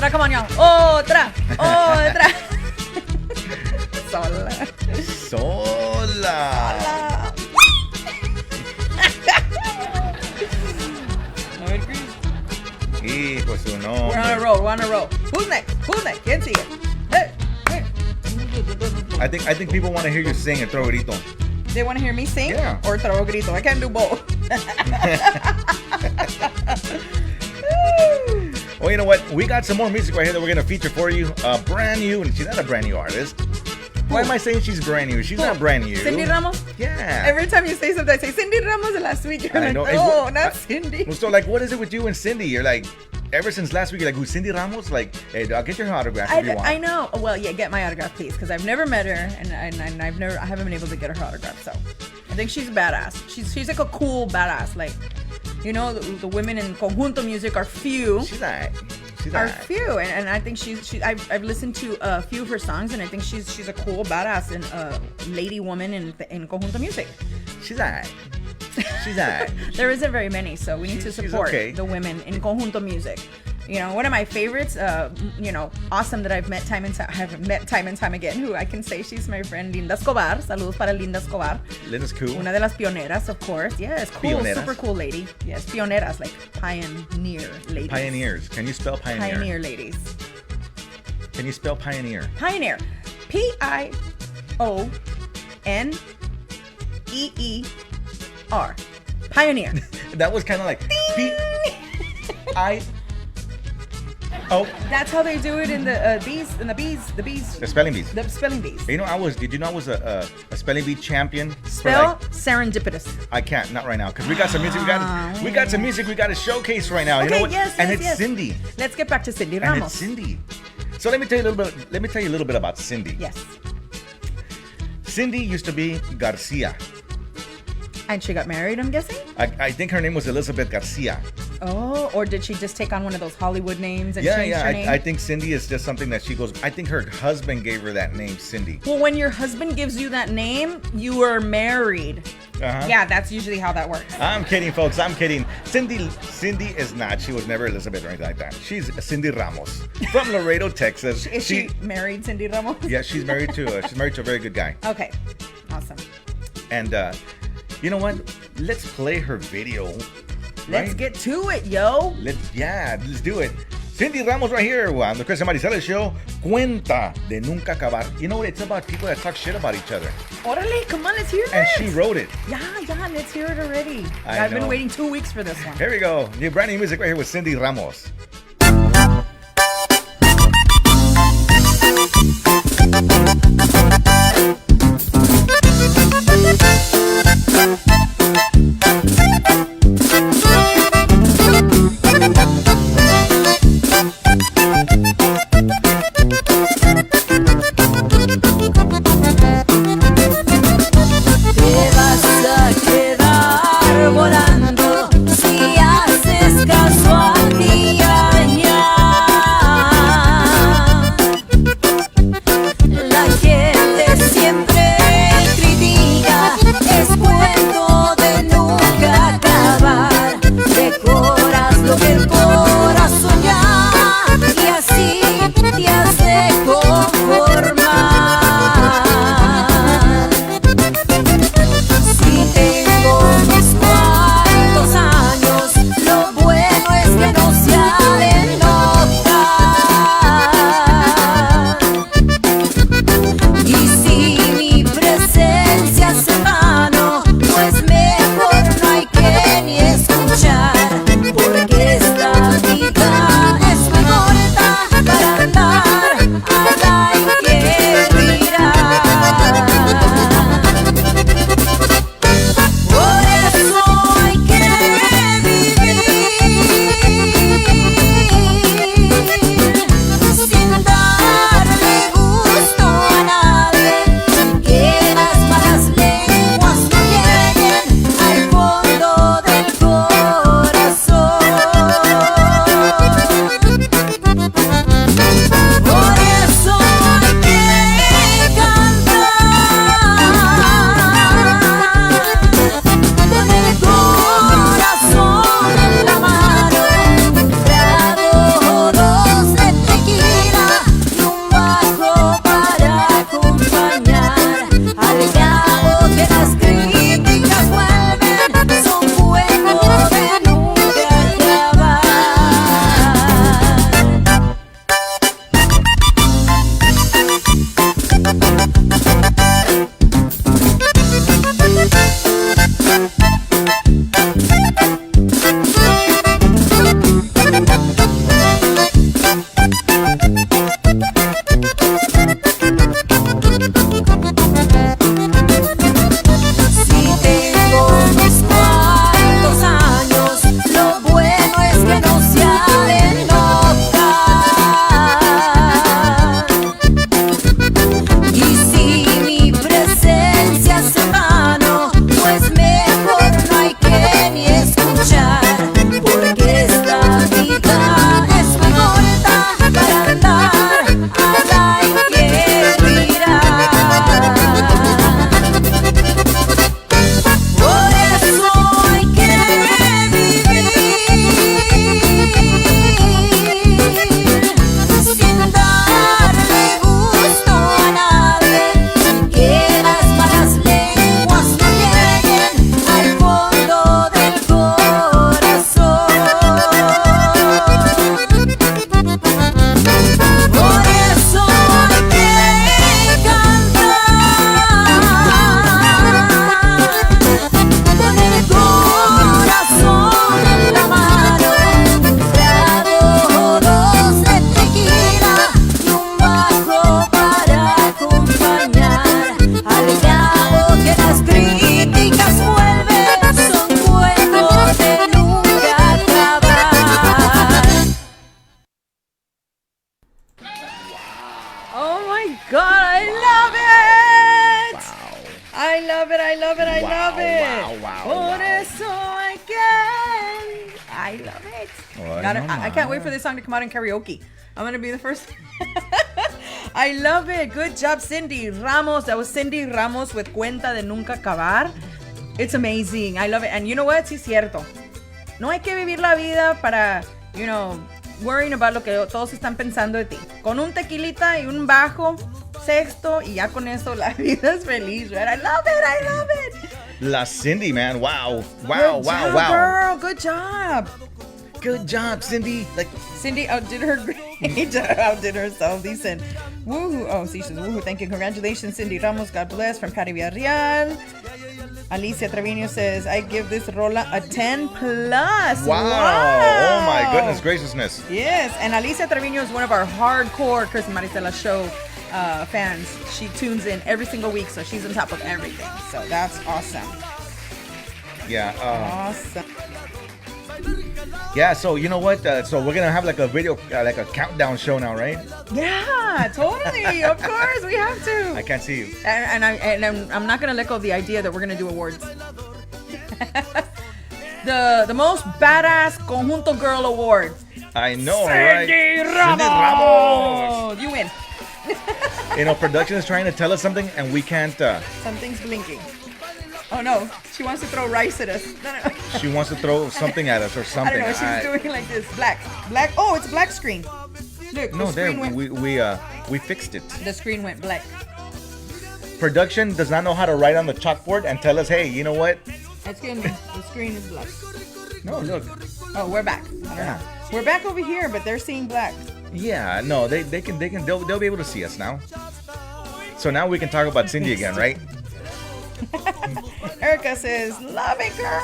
Come on, y'all. Otra. Sola. Hijo de su We're nombre. on a roll. Who's next? ¿Quién sigue? Hey. I think people want to hear you sing and throw grito. They want to hear me sing? Yeah. Or throw a grito? I can't do both. Well, you know what? We got some more music right here that we're going to feature for you. Brand new, and she's not a brand new artist. Why am I saying she's brand new? She's not brand new. Cindy Ramos? Yeah. Every time you say something, I say Cindy Ramos. And last week, you're I like, know. no, not Cindy. So, like, what is it with you and Cindy? You're like, ever since last week, you're like, who's Cindy Ramos? Like, hey, I'll get your autograph if you want. I know. Well, yeah, get my autograph, please, because I've never met her, and I haven't been able to get her autograph. So, I think she's a badass. She's like a cool badass. Like, you know, the women in conjunto music are few. She's alright. Are few, and I think I've listened to a few of her songs, and I think she's a cool badass and lady woman in conjunto music. She's alright. There isn't very many, so we need to support the women in conjunto music. You know, one of my favorites, awesome that I've met time and time again, who I can say she's my friend, Linda Escobar. Saludos para Linda Escobar. Linda's cool. Una de las pioneras, of course. Yes, cool, Pioneras. super cool lady. Yes, pioneras, like pioneer ladies. Pioneers. Can you spell pioneer? Pioneer ladies. Can you spell pioneer? Pioneer. Pioneer. Pioneer. That was kind of like P-I. Oh. That's how they do it in the bees. The spelling bees. The spelling bees. You know, did you know I was a spelling bee champion? Spell serendipitous. I can't, not right now, because we got some music. We got some music we got to showcase right now. Okay, you know what? yes, and yes, it's yes. Cindy. Let's get back to Cindy And Ramos. it's Cindy. So let me tell you a little bit about Cindy. Yes. Cindy used to be Garcia. And she got married, I'm guessing? I think her name was Elizabeth Garcia. Oh, or did she just take on one of those Hollywood names and change her name? I think Cindy is just something that she goes. I think her husband gave her that name, Cindy. Well, when your husband gives you that name, you are married. Uh-huh. Yeah, that's usually how that works. I'm kidding, folks. I'm kidding. Cindy is not. She was never Elizabeth or anything like that. She's Cindy Ramos from Laredo, Texas. Is she married, Cindy Ramos? Yeah, she's married to a very good guy. Okay, awesome. And you know what? Let's play her video. Let's get to it, yo. Let's do it. Cindy Ramos right here on the Chris and Marisela show. Cuenta de nunca acabar. You know what? It's about people that talk shit about each other. Orale, come on, let's hear it. And she wrote it. Yeah, let's hear it already. I've been waiting 2 weeks for this one. Here we go. New brand new music right here with Cindy Ramos. que las críticas vuelven, son juegos de nunca acabar. Oh my God, I love it! I love it, I love it, I love it. Por eso I love it. I can't wait for this song to come out in karaoke. I'm going to be the first. I love it. Good job, Cindy Ramos. That was Cindy Ramos with Cuenta de Nunca Acabar. It's amazing. I love it. And you know what? Sí es cierto. No hay que vivir la vida para, worrying about lo que todos están pensando de ti. Con un tequilita y un bajo sexto y ya con eso la vida es feliz, right? I love it. I love it. La Cindy, man. Wow. Good job, girl. Good job. Good job, Cindy. Cindy outdid her grade, outdid herself. Dicen, woohoo. Oh, sí, she says, woohoo. Thank you. Congratulations, Cindy Ramos. God bless. From Patty Villarreal. Alicia Trevino says, I give this rola a 10 plus. Wow. Oh, my goodness graciousness. Yes. And Alicia Trevino is one of our hardcore Chris and Marisela show fans. She tunes in every single week, so she's on top of everything. So that's awesome. Yeah. Awesome. Yeah, so you know what? So we're gonna have like a video, like a countdown show now, right? Yeah, totally. Of course, we have to. I can't see you. And I'm not gonna let go of the idea that we're gonna do awards. the most badass conjunto girl award. I know, right? Cindy Ramos. You win. Production is trying to tell us something, and we can't. Something's blinking. Oh no, she wants to throw rice at us. No. She wants to throw something at us or something. I don't know. She's doing like this. Black. Oh, it's black screen. Look, no, the screen we fixed it. The screen went black. Production does not know how to write on the chalkboard and tell us, hey, you know what? Excuse me. The screen is black. No, look. Oh, we're back. I don't know. We're back over here, but they're seeing black. Yeah, no, they'll be able to see us now. So now we can talk about Cindy again, right? Erica says, love it, girl.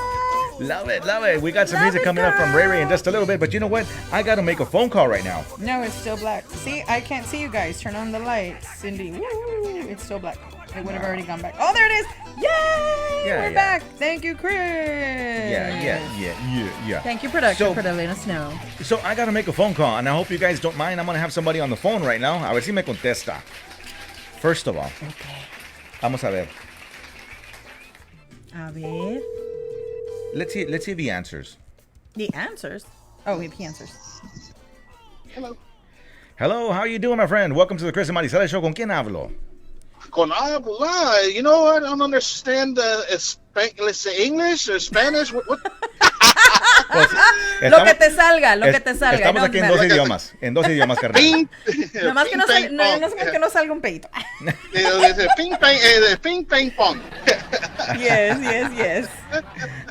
Love it. We got some music coming up from Ray Ray in just a little bit, but you know what? I got to make a phone call right now. No, it's still black. See, I can't see you guys. Turn on the lights. Cindy, woo, it's still black. It would have already gone back. Oh, there it is. Yay! We're back. Thank you, Chris. Yeah. Thank you, production, for letting us know. So I got to make a phone call, and I hope you guys don't mind. I'm going to have somebody on the phone right now. A ver si me contesta. First of all, vamos a ver. A ver. Let's see if he answers. The answers? Oh, he answers. Hello, how are you doing, my friend? Welcome to the Chris and Marisela Show. ¿Con quién hablo? Con habla. You know, I don't understand English or Spanish. What? Lo que te salga. Estamos aquí en dos idiomas, carnal. Nada más que no salga un peito. Ping, ping, pong. Yes.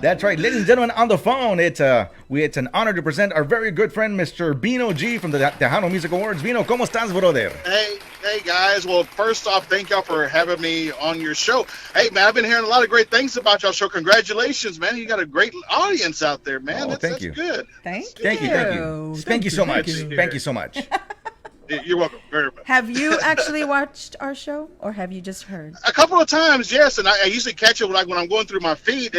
That's right, ladies and gentlemen, on the phone, it's an honor to present our very good friend, Mr. Bino G from the Tejano Music Awards. Bino, ¿cómo estás, brother? Hey guys. Well, first off, thank y'all for having me on your show. Hey man, I've been hearing a lot of great things about y'all show. Congratulations, man. You got a great audience out there, man. Thank you. Good. Thank you. Thank you so much. Thank you so much. You're welcome. Very much. Have you actually watched our show, or have you just heard? A couple of times, yes. And I usually catch it when I'm going through my feed.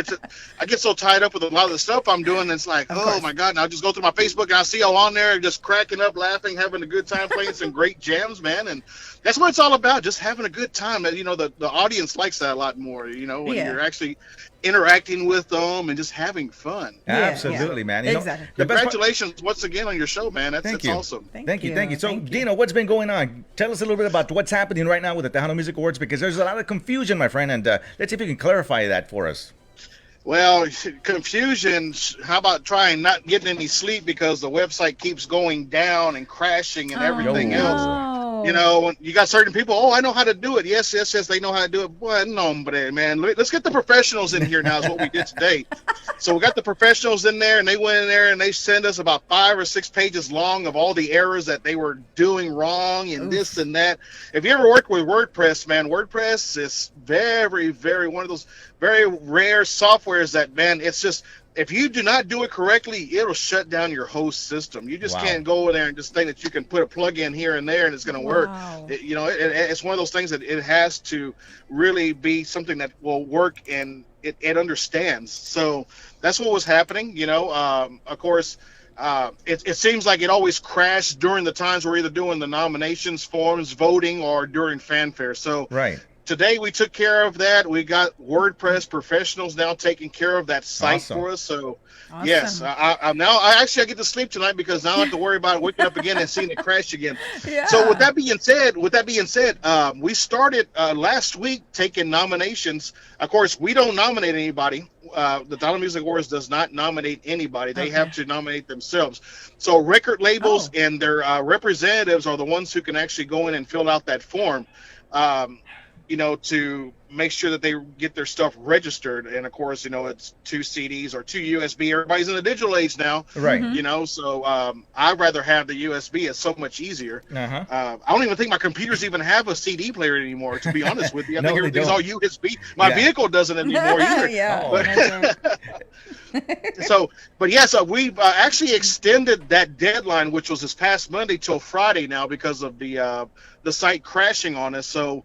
I get so tied up with a lot of the stuff I'm doing. It's like, my God. And I'll just go through my Facebook and I see y'all on there just cracking up, laughing, having a good time, playing some great jams, man. And that's what it's all about, just having a good time. You know, the audience likes that a lot more, when you're actually interacting with them and just having fun. Absolutely, man. Exactly. Congratulations once again on your show, man. That's awesome. Thank you. So, Dino, what's been going on? Tell us a little bit about what's happening right now with the Tejano Music Awards, because there's a lot of confusion, my friend, and let's see if you can clarify that for us. Well, confusion. How about trying not getting any sleep because the website keeps going down and crashing and everything else. You know, you got certain people, I know how to do it. Yes, they know how to do it. Boy, no, man. Let's get the professionals in here now is what we did today. So we got the professionals in there, and they went in there, and they sent us about 5 or 6 pages long of all the errors that they were doing wrong and this and that. If you ever work with WordPress, man, WordPress is very, very one of those very rare softwares that, man, it's just if you do not do it correctly, it'll shut down your whole system. You just can't go in there and just think that you can put a plug in here and there and it's going to work. It's one of those things that it has to really be something that will work and it understands. So that's what was happening. Of course, it seems like it always crashed during the times we're either doing the nominations forms, voting, or during fanfare. So today we took care of that. We got WordPress professionals now taking care of that site for us. So yes, I get to sleep tonight because now I don't have to worry about waking up again and seeing it crash again. So with that being said, we started last week taking nominations. Of course, we don't nominate anybody. The Dollar Music Awards does not nominate anybody. They have to nominate themselves. So record labels and their representatives are the ones who can actually go in and fill out that form. To make sure that they get their stuff registered. And of course, it's 2 CDs or 2 USB. Everybody's in the digital age now. Right. So I'd rather have the USB. It's so much easier. I don't even think my computers even have a CD player anymore, to be honest with you. I think everything's all USB. My vehicle doesn't anymore either. So we've actually extended that deadline, which was this past Monday, till Friday now because of the site crashing on us. So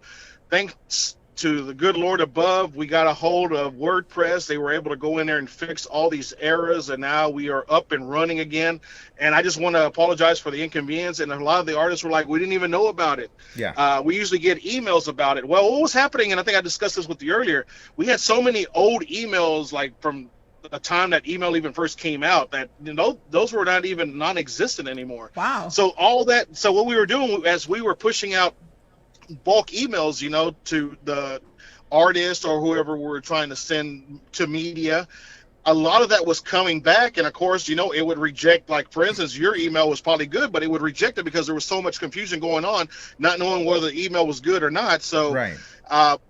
thanks to the good Lord above, we got a hold of WordPress. They were able to go in there and fix all these errors, and now we are up and running again. And I just want to apologize for the inconvenience. And a lot of the artists were like, we didn't even know about it. We usually get emails about it. Well, what was happening, and I think I discussed this with you earlier, we had so many old emails, like from the time that email even first came out, that those were not even non-existent anymore. Wow. So what we were doing as we were pushing out bulk emails, to the artist or whoever we're trying to send to media, a lot of that was coming back. And of course, it would reject, like, for instance, your email was probably good, but it would reject it because there was so much confusion going on, not knowing whether the email was good or not. So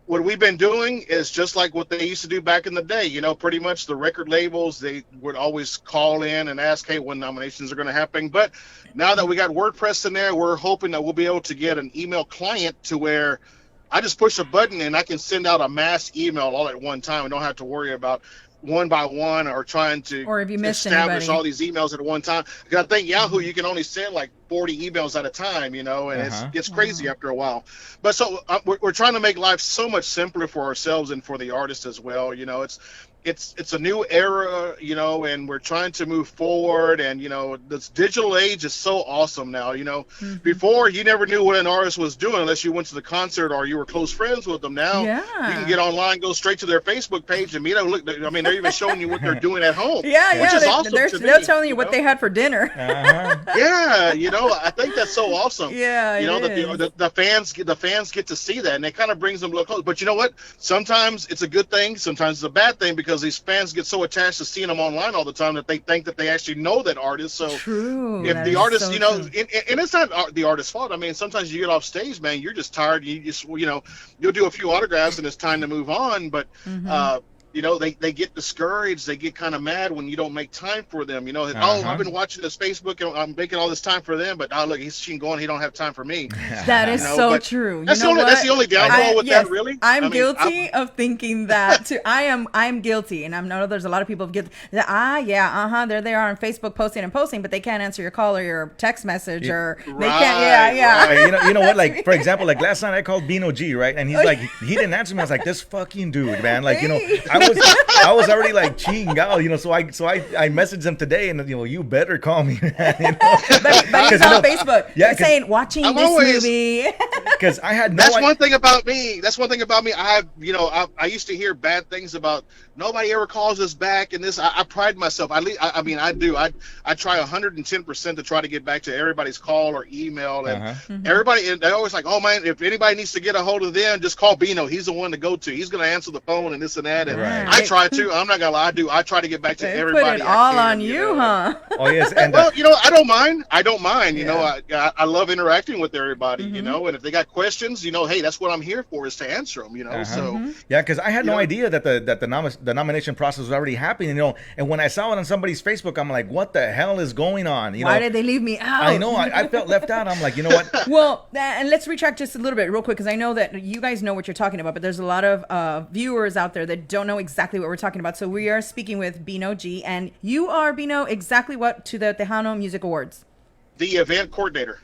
what we've been doing is just like what they used to do back in the day. Pretty much the record labels, they would always call in and ask, hey, when nominations are going to happen. But now that we got WordPress in there, we're hoping that we'll be able to get an email client to where I just push a button and I can send out a mass email all at one time. I don't have to worry about one by one or trying to establish all these emails at one time. Because I think Yahoo, you can only send like 40 emails at a time, and it gets crazy after a while. But so we're trying to make life so much simpler for ourselves and for the artists as well. It's a new era, and we're trying to move forward. And this digital age is so awesome now. Before you never knew what an artist was doing unless you went to the concert or you were close friends with them. Now you can get online, go straight to their Facebook page, and they're even showing you what they're doing at home. Which is awesome. They're telling you what they had for dinner. I think that's so awesome. The fans get to see that, and it kind of brings them a little close. But you know what? Sometimes it's a good thing. Sometimes it's a bad thing, because these fans get so attached to seeing them online all the time that they think that they actually know that artist. So if the artist, and it's not the artist's fault. I mean, sometimes you get off stage, man, you're just tired. You just, you'll do a few autographs and it's time to move on. But they get discouraged. They get kind of mad when you don't make time for them. I've been watching this Facebook and I'm making all this time for them, but look, he's going. He don't have time for me. That is so true. That's the only downfall with that, really. I'm guilty of thinking that too. I'm guilty, and I know there's a lot of people guilty. There they are on Facebook posting, but they can't answer your call or your text message, or they can't. Right. You know what? Like, for example, like last night I called Bino G, right, and he's like, he didn't answer me. I was like, this fucking dude, man. Like, I was already like cheating out, so I messaged him today, and you better call me, man, But he's on Facebook. You're saying watching this movie. Because I had That's one thing about me. I used to hear bad things about nobody ever calls us back, and this. I pride myself. I do. I try 110% to try to get back to everybody's call or email, and everybody. And they always like, oh man, if anybody needs to get a hold of them, just call Bino. He's the one to go to. He's gonna answer the phone and this and that. And I try to. I'm not gonna lie. I try to get back to everybody. Put it all on you, huh? Oh yes. And well, I don't mind. I don't mind. I love interacting with everybody. And if they got got questions, hey, that's what I'm here for, is to answer them. So yeah, because I had no idea that the nomination process was already happening. And when I saw it on somebody's Facebook, I'm like, what the hell is going on? Why did they leave me out? I know. I felt left out. I'm like, you know what? Well, and let's retract just a little bit real quick, because I know that you guys know what you're talking about, but there's a lot of viewers out there that don't know exactly what we're talking about. So we are speaking with Bino G, and you are, Bino, exactly what to the Tejano Music Awards? The event coordinator.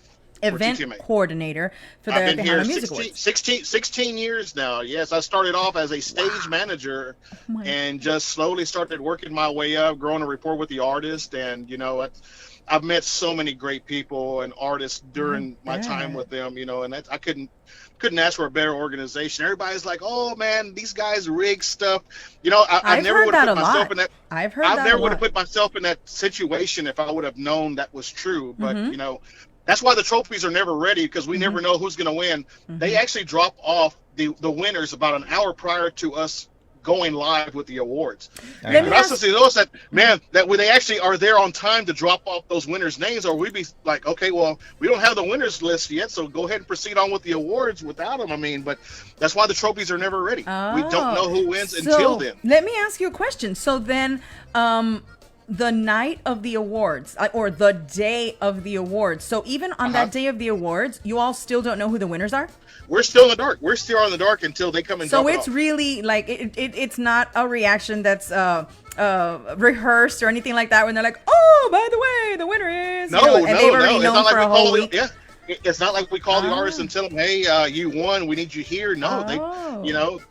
Coordinator for the I've been here Tejano Music Awards. 16 years now. Yes, I started off as a stage manager and just slowly started working my way up, growing a rapport with the artist. And, I've met so many great people and artists during my time with them, and I couldn't ask for a better organization. Everybody's like, oh man, these guys rig stuff. I never would have put myself in that. I never would have put myself in that situation if I would have known that was true. But that's why the trophies are never ready, because we never know who's going to win. They actually drop off the winners about an hour prior to us going live with the awards. And I also see those that when they actually are there on time to drop off those winners' names, or we'd be like, okay, well, we don't have the winners list yet, so go ahead and proceed on with the awards without them. But that's why the trophies are never ready. We don't know who wins until then. Let me ask you a question. So then, the night of the awards, or the day of the awards, so even on that day of the awards, you all still don't know who the winners are? We're still in the dark. We're still in the dark until they come and drop it off. So it's really like it's not a reaction that's rehearsed or anything like that when they're like, oh, by the way, the winner is and they've already known for a whole week. It's not like we call the artist and tell them, hey, you won, we need you here. No,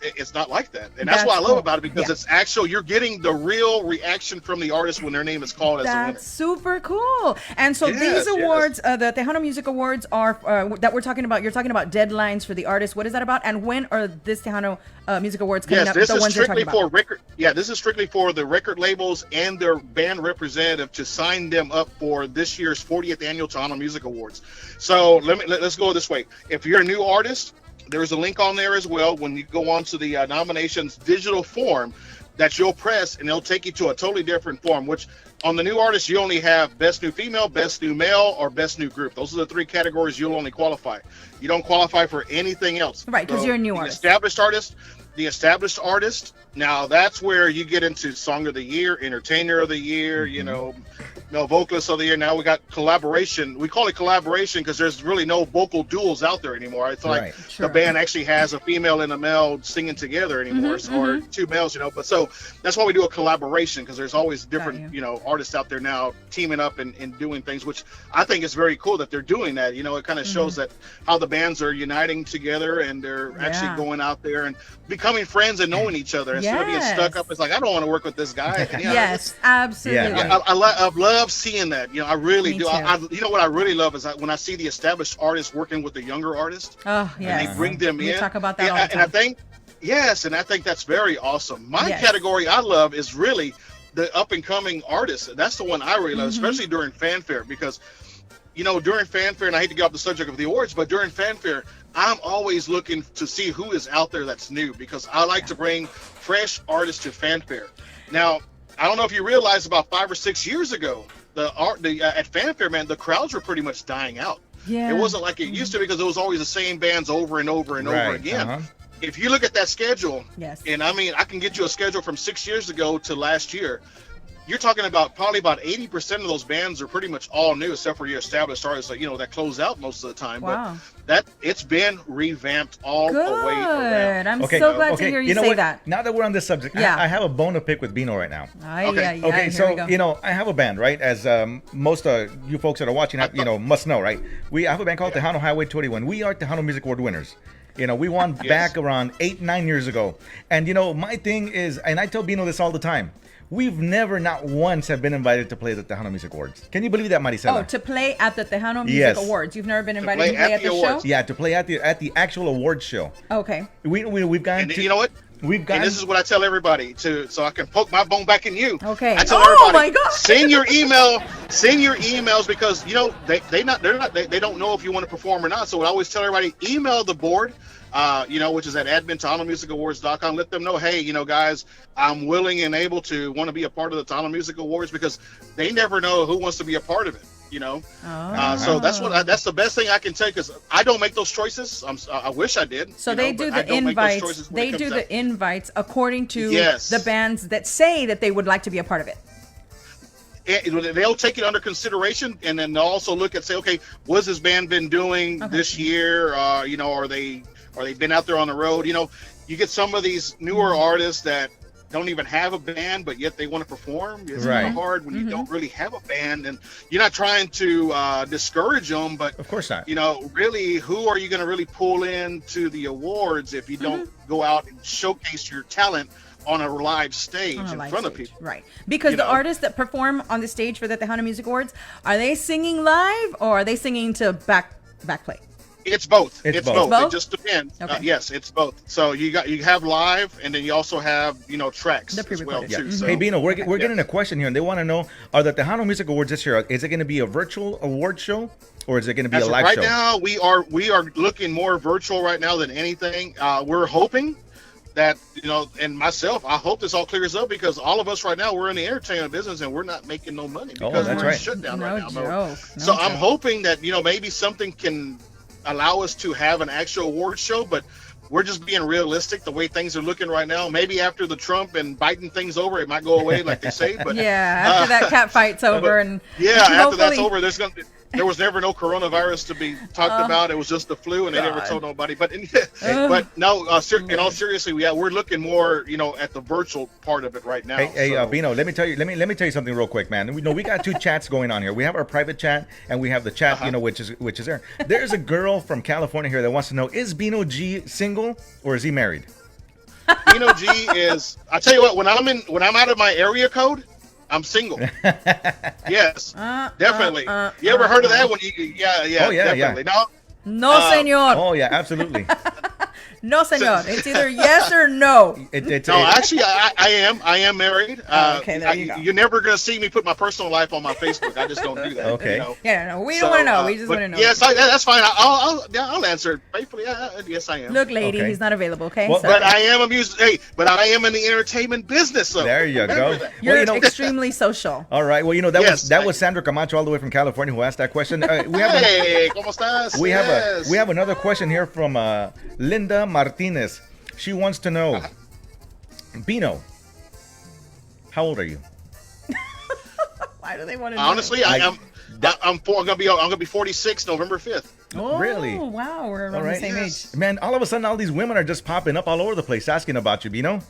it's not like that. And that's what I love about it, because it's actual, you're getting the real reaction from the artist when their name is called as a winner. That's super cool. And so these awards, the Tejano Music Awards are, that we're talking about, you're talking about deadlines for the artists. What is that about? And when are this Tejano Music Awards coming up? This is strictly for record. Yeah, this is strictly for the record labels and their band representative to sign them up for this year's 40th annual Tejano Music Awards. So let's go this way. If you're a new artist, there's a link on there as well. When you go onto the nominations digital form that you'll press, and it'll take you to a totally different form, which on the new artist, you only have best new female, best new male, or best new group. Those are the three categories you'll only qualify. You don't qualify for anything else. Right, because you're a new artist. The established artist, now that's where you get into Song of the Year, Entertainer of the Year, Vocalist of the Year. Now we got collaboration. We call it collaboration because there's really no vocal duels out there anymore. It's like the band actually has a female and a male singing together anymore, or two males, But so that's why we do a collaboration, because there's always different, artists out there now teaming up and doing things, which I think is very cool that they're doing that. It kind of shows that how the bands are uniting together, and they're actually going out there and becoming friends and knowing each other instead of being stuck up. It's like, I don't want to work with this guy. Yes, absolutely. I love seeing that. I really do. What I really love is when I see the established artists working with the younger artists. Oh, yeah. And they bring them in. We talk about that all the time. And I think that's very awesome. My category I love is really the up and coming artists. That's the one I really love, especially during fanfare, because during fanfare, and I hate to get off the subject of the awards, but during fanfare, I'm always looking to see who is out there that's new, because I like to bring fresh artists to fanfare. Now, I don't know if you realize, about 5 or 6 years ago, at fanfare, man, the crowds were pretty much dying out. Yeah. It wasn't like it used to, because it was always the same bands over and over and over again. If you look at that schedule, and I can get you a schedule from 6 years ago to last year. You're talking about probably about 80% of those bands are pretty much all new, except for your established artists, that close out most of the time. Wow. But it's been revamped all the way around. I'm so glad to hear you say that. Now that we're on this subject, I have a bone to pick with Bino right now. Okay, so I have a band, right? As most you folks that are watching, must know, right? I have a band called Tejano Highway 21. We are Tejano Music Award winners. We won back around 8-9 years ago. And my thing is, and I tell Bino this all the time, we've never, not once, have been invited to play the Tejano Music Awards. Can you believe that, Marisela? Oh, to play at the Tejano Music Awards. You've never been invited to play at the show? Yeah, to play at the actual awards show. Okay. We've gone. You know what? We've got. And this is what I tell everybody so I can poke my bone back in you. Okay. I tell everybody, my God. Send your emails, because they don't know if you want to perform or not. So I always tell everybody, email the board. Which is at admin.TejanoMusicAwards.com. Let them know, hey, guys, I'm willing and able to want to be a part of the Tejano Music Awards, because they never know who wants to be a part of it. You know, so that's the best thing I can tell you because I don't make those choices. I wish I did. So they do the invites. They do the invites according to the bands that say that they would like to be a part of it. They'll take it under consideration, and then they'll also look at say, okay, what's this band been doing this year? You know, are they been out there on the road? You know, you get some of these newer artists that don't even have a band, but yet they want to perform. It's kind of hard when you don't really have a band, and you're not trying to discourage them, but of course not. You know, really, who are you going to really pull into the awards if you don't go out and showcase your talent on a live stage in front of people? Right. Because the artists that perform on the stage for the Tejano Music Awards, are they singing live or are they singing to backplay? It's both. It's both. It just depends. Okay. Yes, it's both. So you have live, and then you also have tracks as well too. So, hey Bino, we're getting a question here, and they want to know: are the Tejano Music Awards this year? Is it going to be a virtual award show, or is it going to be a live show? Right now, we are looking more virtual right now than anything. We're hoping that and myself, I hope this all clears up because all of us right now we're in the entertainment business and we're not making no money because we're shut down right now. So I'm hoping that maybe something can allow us to have an actual award show, but we're just being realistic the way things are looking right now. Maybe after the Trump and Biden thing's over, it might go away like they say. But after that cat fight's over, and after that's over, there was never no coronavirus to be talked about. It was just the flu, and they never told nobody. But no, in all seriously, we're looking more, at the virtual part of it right now. Hey, Bino, let me tell you something real quick, man. We got two chats going on here. We have our private chat, and we have the chat, which is there. There's a girl from California here that wants to know: is Bino G single or is he married? Bino G is. I tell you what, when I'm out of my area code, I'm single. Yes, definitely. You ever heard of that? When definitely. No, señor. Oh yeah, absolutely. No, señor. It's either yes or no. Actually, I am married. Okay, there you go. You're never gonna see me put my personal life on my Facebook. I just don't do that. Okay. Yeah, no, we don't want to know. We just want to know. Yes, that's fine. I'll answer it faithfully. Yes, I am. Look, lady, he's not available. Okay. Well, but I am a music. Hey, but I am in the entertainment business. So there you go. You're extremely social. All right. Well, that was Sandra Camacho all the way from California who asked that question. Hey, ¿cómo estás? We have another question here from Linda Martinez. She wants to know, Bino, how old are you? Why do they want to know? Honestly, I'm gonna be 46 November 5th. Oh, really? Wow, we're around the same age. Man, all of a sudden, all these women are just popping up all over the place asking about you, Bino.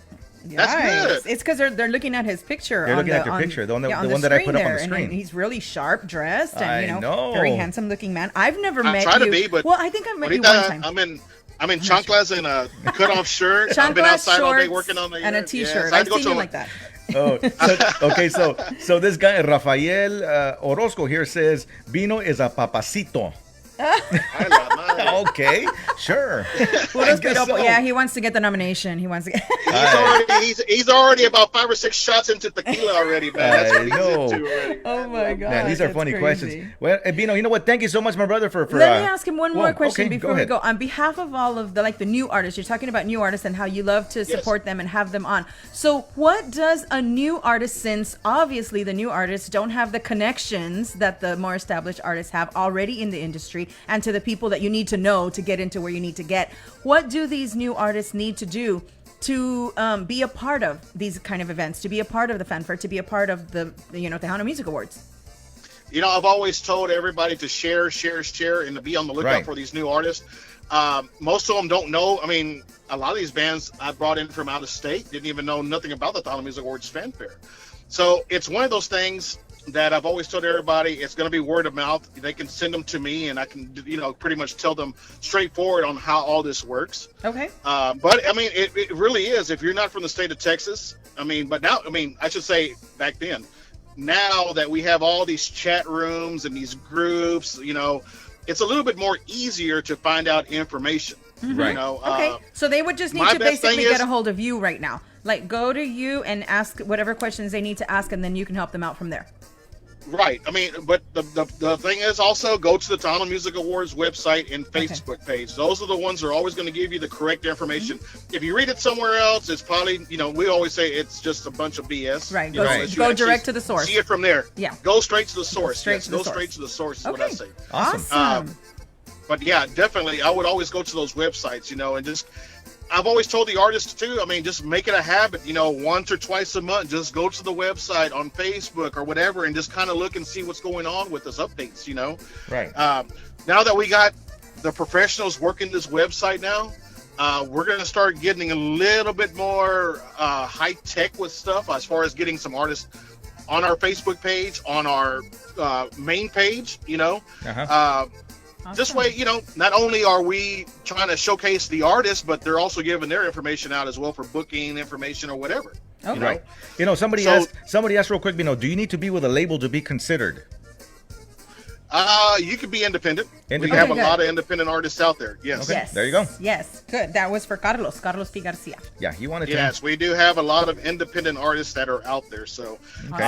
That's good. It's because they're looking at his picture. They're looking at your picture, the one that I put up on the screen. And he's really sharp dressed and I know. very handsome looking man. I've never met you. I try to be, but I think I met you one time. I'm in chanclas and a cut-off shirt. I've been outside all day working on the yard. And a t-shirt. Yes, I've seen you like that. So this guy Rafael Orozco here says Bino is a papacito. Okay, sure. Yeah, he wants to get the nomination. He wants to get. he's already about 5 or 6 shots into tequila already, man. That's what he's into already. Oh my god, man, these are funny questions. Well, Bino, you know what? Thank you so much, my brother, for. Let me ask him one more question before we go. On behalf of all of the new artists, you're talking about new artists and how you love to support them and have them on. So, what does a new artist, since obviously the new artists don't have the connections that the more established artists have already in the industry, and to the people that you need to know to get into where you need to get, what do these new artists need to do to be a part of these kind of events, to be a part of the fanfare, to be a part of the Tejano Music Awards? I've always told everybody to share, and to be on the lookout for these new artists. Most of them don't know. I mean, a lot of these bands I brought in from out of state didn't even know nothing about the Tejano Music Awards fanfare. So it's one of those things that I've always told everybody, it's going to be word of mouth. They can send them to me, and I can, pretty much tell them straightforward on how all this works. Okay. But I mean, it really is. If you're not from the state of Texas, but now, I should say back then. Now that we have all these chat rooms and these groups, it's a little bit more easier to find out information. Mm-hmm. Right. Okay. So they would just need to basically get a hold of you right now. Like, go to you and ask whatever questions they need to ask, and then you can help them out from there. Right. I mean, but the thing is also go to the Tejano Music Awards website and Facebook page. Those are the ones that are always going to give you the correct information. If you read it somewhere else, it's probably, we always say it's just a bunch of BS. Right. Go direct to the source. See it from there. Yeah. Go straight to the source. Straight to the source is okay. what I say. Awesome. But yeah, definitely, I would always go to those websites, and just, I've always told the artists too, I mean, just make it a habit, once or twice a month, just go to the website on Facebook or whatever and just kind of look and see what's going on with us updates, Right. Now that we got the professionals working this website now, we're going to start getting a little bit more high tech with stuff as far as getting some artists on our Facebook page, on our main page, Awesome. This way, not only are we trying to showcase the artists, but they're also giving their information out as well for booking information or whatever. Okay. Right. Somebody asked real quick, do you need to be with a label to be considered? You could be independent. We Independent. have a lot of independent artists out there. Yes. Okay. Yes. There you go. Yes. Good. That was for Carlos P. Garcia. Yeah, he wanted to. Yes, we do have a lot of independent artists that are out there. So, Okay.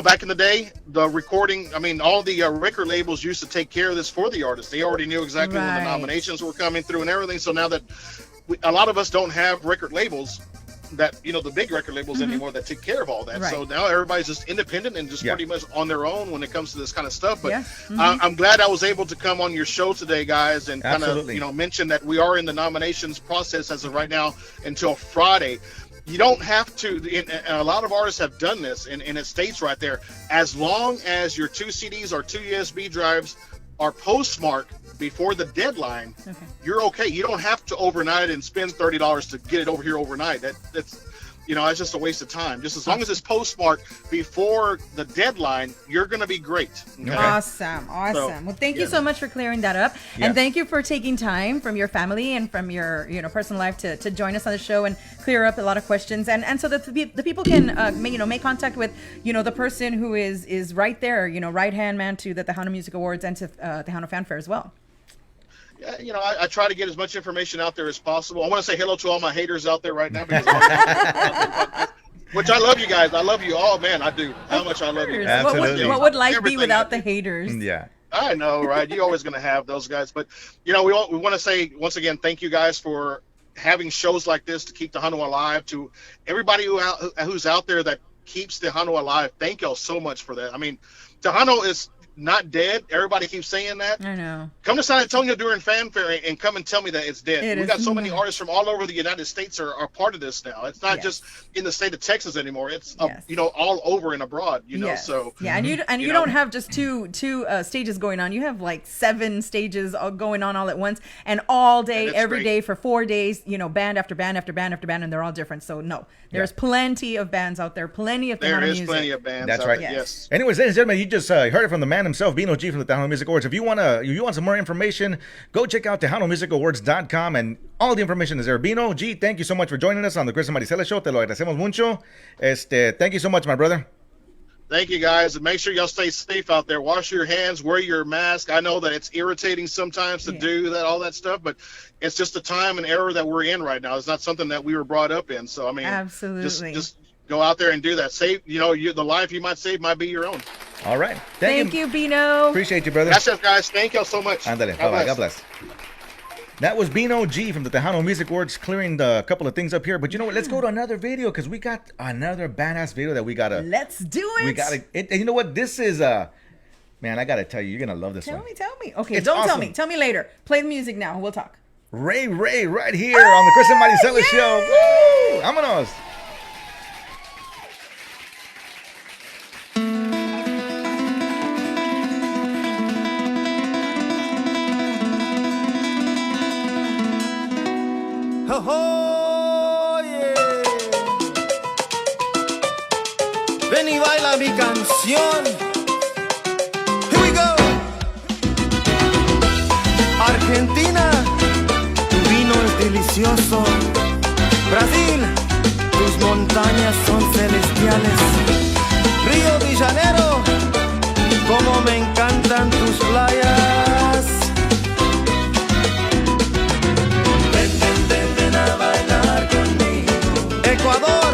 back in the day, the recording, all the record labels used to take care of this for the artists. They already knew exactly when the Right. nominations were coming through and everything. So now that a lot of us don't have record labels, that the big record labels anymore that take care of all that. Right. So now everybody's just independent and just Yeah. pretty much on their own when it comes to this kind of stuff. But Yeah. I'm glad I was able to come on your show today, guys, and kind of Absolutely. mention that we are in the nominations process as of right now until Friday. You don't have to, and a lot of artists have done this, and it states right there, as long as your 2 CDs or 2 USB drives are postmarked before the deadline, you're okay. You don't have to overnight and spend $30 to get it over here overnight. That's it's just a waste of time. Just as long as it's postmarked before the deadline, you're going to be great. Okay? Awesome. So, Well, thank you so much for clearing that up. Yeah. And thank you for taking time from your family and from your, personal life to join us on the show and clear up a lot of questions. And so that the people can, make contact with, the person who is right there, right-hand man to the Tejano Music Awards and to Tejano Fanfare as well. I try to get as much information out there as possible. I want to say hello to all my haters out there right now, because which I love you guys. I love you all, man. I do. How much I love you. Absolutely. What would life be Everything without I the do. haters? Yeah. I know, right? You're always going to have those guys. But, we want to say, once again, thank you guys for having shows like this to keep Tejano alive. To everybody who's out there that keeps Tejano alive, thank y'all so much for that. Tejano is not dead. Everybody keeps saying that. I know. Come to San Antonio during Fanfare and come and tell me that it's dead. We got so many not. artists from all over the United States are part of this now. It's not just in the state of Texas anymore. It's all over and abroad. Yes. So yeah, and you don't have just two stages going on. You have like 7 stages all going on all at once, and all day, every day for 4 days. Band after band after band after band, and they're all different. So no, there's plenty of bands out there, plenty of there Tejano is music. plenty of bands. That's out right. there. Yes. Anyways, ladies and gentlemen, you just heard it from the man himself, Bino G from the Tejano Music Awards. If you want some more information, go check out TejanoMusicAwards.com, and all the information is there. Bino G, thank you so much for joining us on the Chris and Marisela Show. Te lo agradecemos mucho. Thank you so much, my brother. Thank you, guys, and make sure y'all stay safe out there. Wash your hands, wear your mask. I know that it's irritating sometimes to do that, all that stuff, but it's just the time and era that we're in right now. It's not something that we were brought up in. So Absolutely. just go out there and do that. Save, the life you might save might be your own. All right. Thank you, Bino. Appreciate you, brother. That's it, guys. Thank y'all so much. Ándale. Bye-bye. God bless. That was Bino G from the Tejano Music Awards clearing a couple of things up here. But you know what? Let's go to another video, because we got another badass video that we got to... Let's do it. We got to... And you know what? This is... man, I got to tell you, you're going to love this one. Tell me. Okay, It's don't tell awesome. me. Tell me later. Play the music now. We'll talk. Ray right here on the Chris and Marisela Show. Woo! Vámonos. Oh, yeah. Ven y baila mi canción. Here we go. Argentina, tu vino es delicioso. Brasil, tus montañas son celestiales. Río de Janeiro, como me encantan tus playas. Ven a bailar conmigo. Ecuador,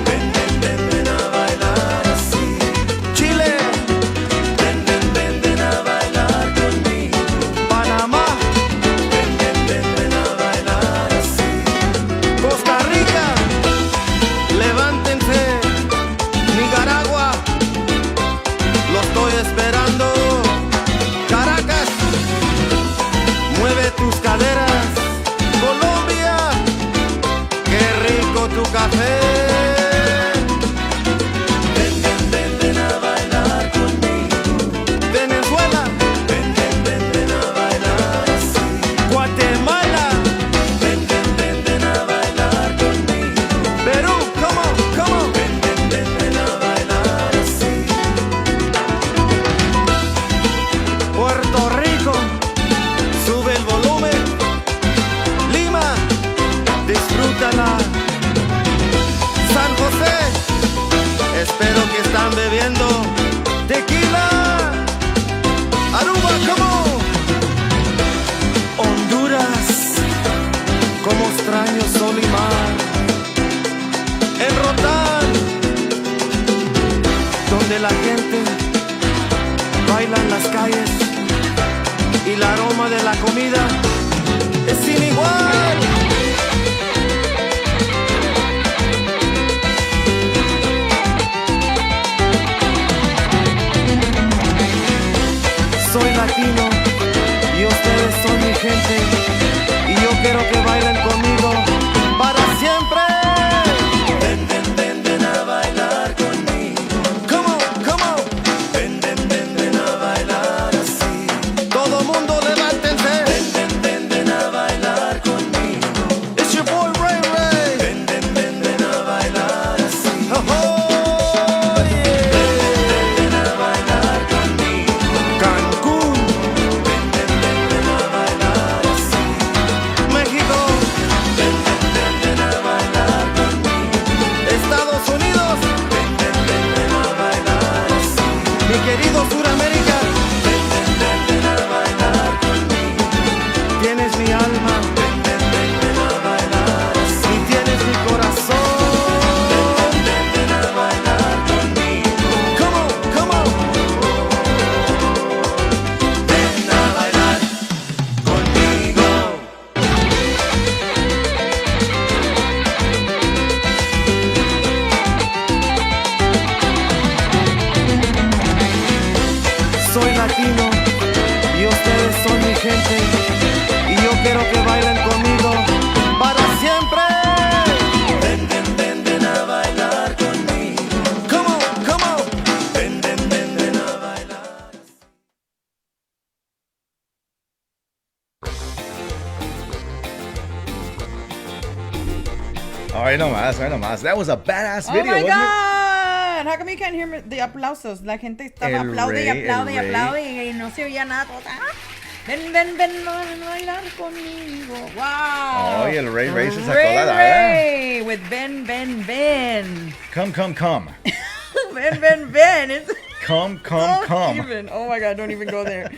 ven a bailar así. Chile. la gente, bailan las calles y el aroma de la comida es sin igual. Soy latino y ustedes son mi gente y yo quiero que bailen conmigo para siempre. Ven, ven, ven, ven a bailar conmigo. Come on, come on. Ven, ven, ven, ven a bailar así. Todo mundo levántense. Ven, ven, ven, ven a bailar conmigo. It's your boy Ray Ray. Ven, ven, ven, ven a bailar así. Oh, oh, yeah. Ven, ven, ven, ven a bailar conmigo. Cancún. Ven, ven, ven, ven a bailar así. México. Ven, ven, ven, ven a bailar conmigo. Estados Unidos. Ven, ven, ven, ven a bailar así. Mi querido Suramérica. Ven, ven, ven, ven a bailar conmigo. Tienes mi alma. Ven, ven, ven, ven a bailar así. Y tienes mi corazón. Ven, ven, ven, ven a bailar conmigo. Come on, come on. Ven a bailar conmigo. Soy latino y ustedes son mi gente y yo quiero que bailen conmigo para siempre. Ven, ven, ven, ven a bailar conmigo. Come on, come on. Ven, ven, ven, ven a bailar. All right, no más. That was a badass Oh video, my wasn't God! How come you can't hear me? The aplausos. La gente estaba El aplaude y rey, aplaude y el rey. aplaude y no se oía nada. Ven, ven, ven, a bailar conmigo. Wow. Oh, y el Ray Ray se sacó Ray la daga. Ray with Ben, Ben, Ben. it? Come, come, come. Ben, Ben, Ben. It's Come, come, don't come. even. Oh my God, don't even go there.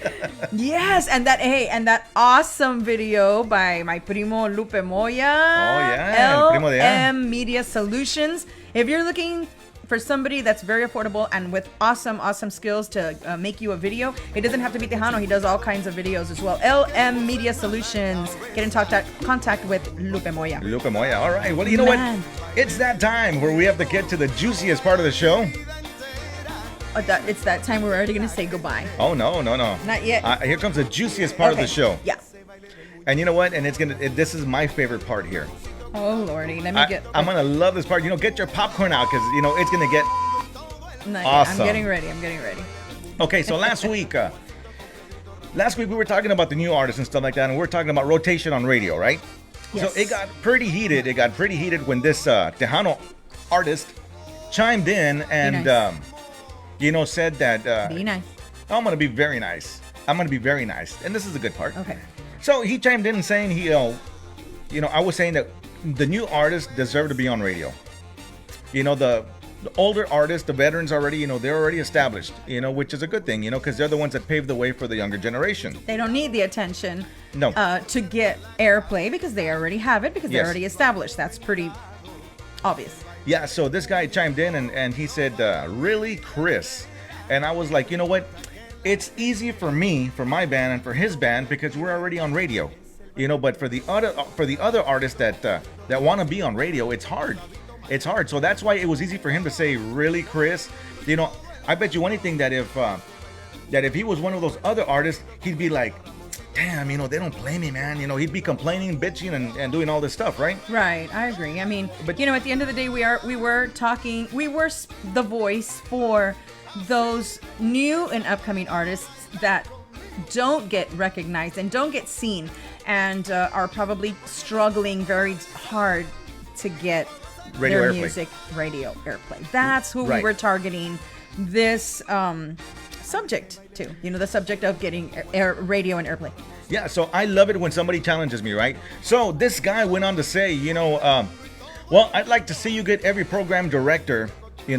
Yes, and that awesome video by my primo Lupe Moya. Oh, yeah, el primo de allá. LM Media Solutions. If you're looking for somebody that's very affordable and with awesome skills to make you a video, it doesn't have to be Tejano. He does all kinds of videos as well. LM Media Solutions. Get in contact with Lupe Moya. Lupe Moya. All right. Well, you know Man. what? It's that time where we have to get to the juiciest part of the show. It's that time we're already gonna say goodbye. Oh, no. Not yet. Here comes the juiciest part of the show. Yeah. And you know what? And this is my favorite part here. Oh Lordy, let me get. I'm gonna love this part. Get your popcorn out because it's gonna get Not yet. awesome. I'm getting ready. Okay. So last week we were talking about the new artists and stuff like that, and we were talking about rotation on radio, right? Yes. So it got pretty heated. When this Tejano artist chimed in and nice. said that Be nice. I'm gonna be very nice. And this is the good part. Okay. So he chimed in and saying I was saying that the new artists deserve to be on radio. The older artists, the veterans already, they're already established, which is a good thing, because they're the ones that paved the way for the younger generation. They don't need the attention No. to get airplay because they already have it because they're Yes. already established. That's pretty obvious. Yeah, so this guy chimed in and he said, really, Chris? And I was like, you know what? It's easy for me, for my band, and for his band because we're already on radio. But for the other artists that want to be on radio, it's hard. It's hard. So that's why it was easy for him to say, really, Chris? I bet you anything that if he was one of those other artists, he'd be like, damn, they don't play me, man. He'd be complaining, bitching, and doing all this stuff, right? Right, I agree. I mean, But- at the end of the day, we were the voice for those new and upcoming artists that don't get recognized and don't get seen and are probably struggling very hard to get Radio their airplay. music radio airplay. That's who we Right. were targeting this subject to. The subject of getting radio and airplay. Yeah, so I love it when somebody challenges me, right? So this guy went on to say, well, I'd like to see you get every program director,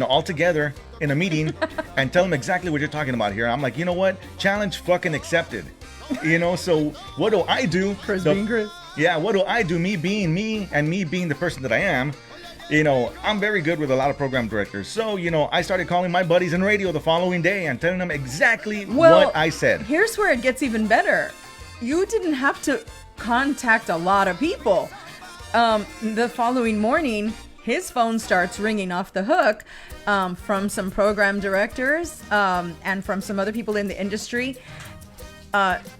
all together in a meeting and tell them exactly what you're talking about here. I'm like, you know what? Challenge fucking accepted. So what do I do? Chris being Chris. Yeah, what do I do? Me being me and me being the person that I am. I'm very good with a lot of program directors. So, I started calling my buddies in radio the following day and telling them exactly what I said. Here's where it gets even better. You didn't have to contact a lot of people. The following morning, his phone starts ringing off the hook from some program directors and from some other people in the industry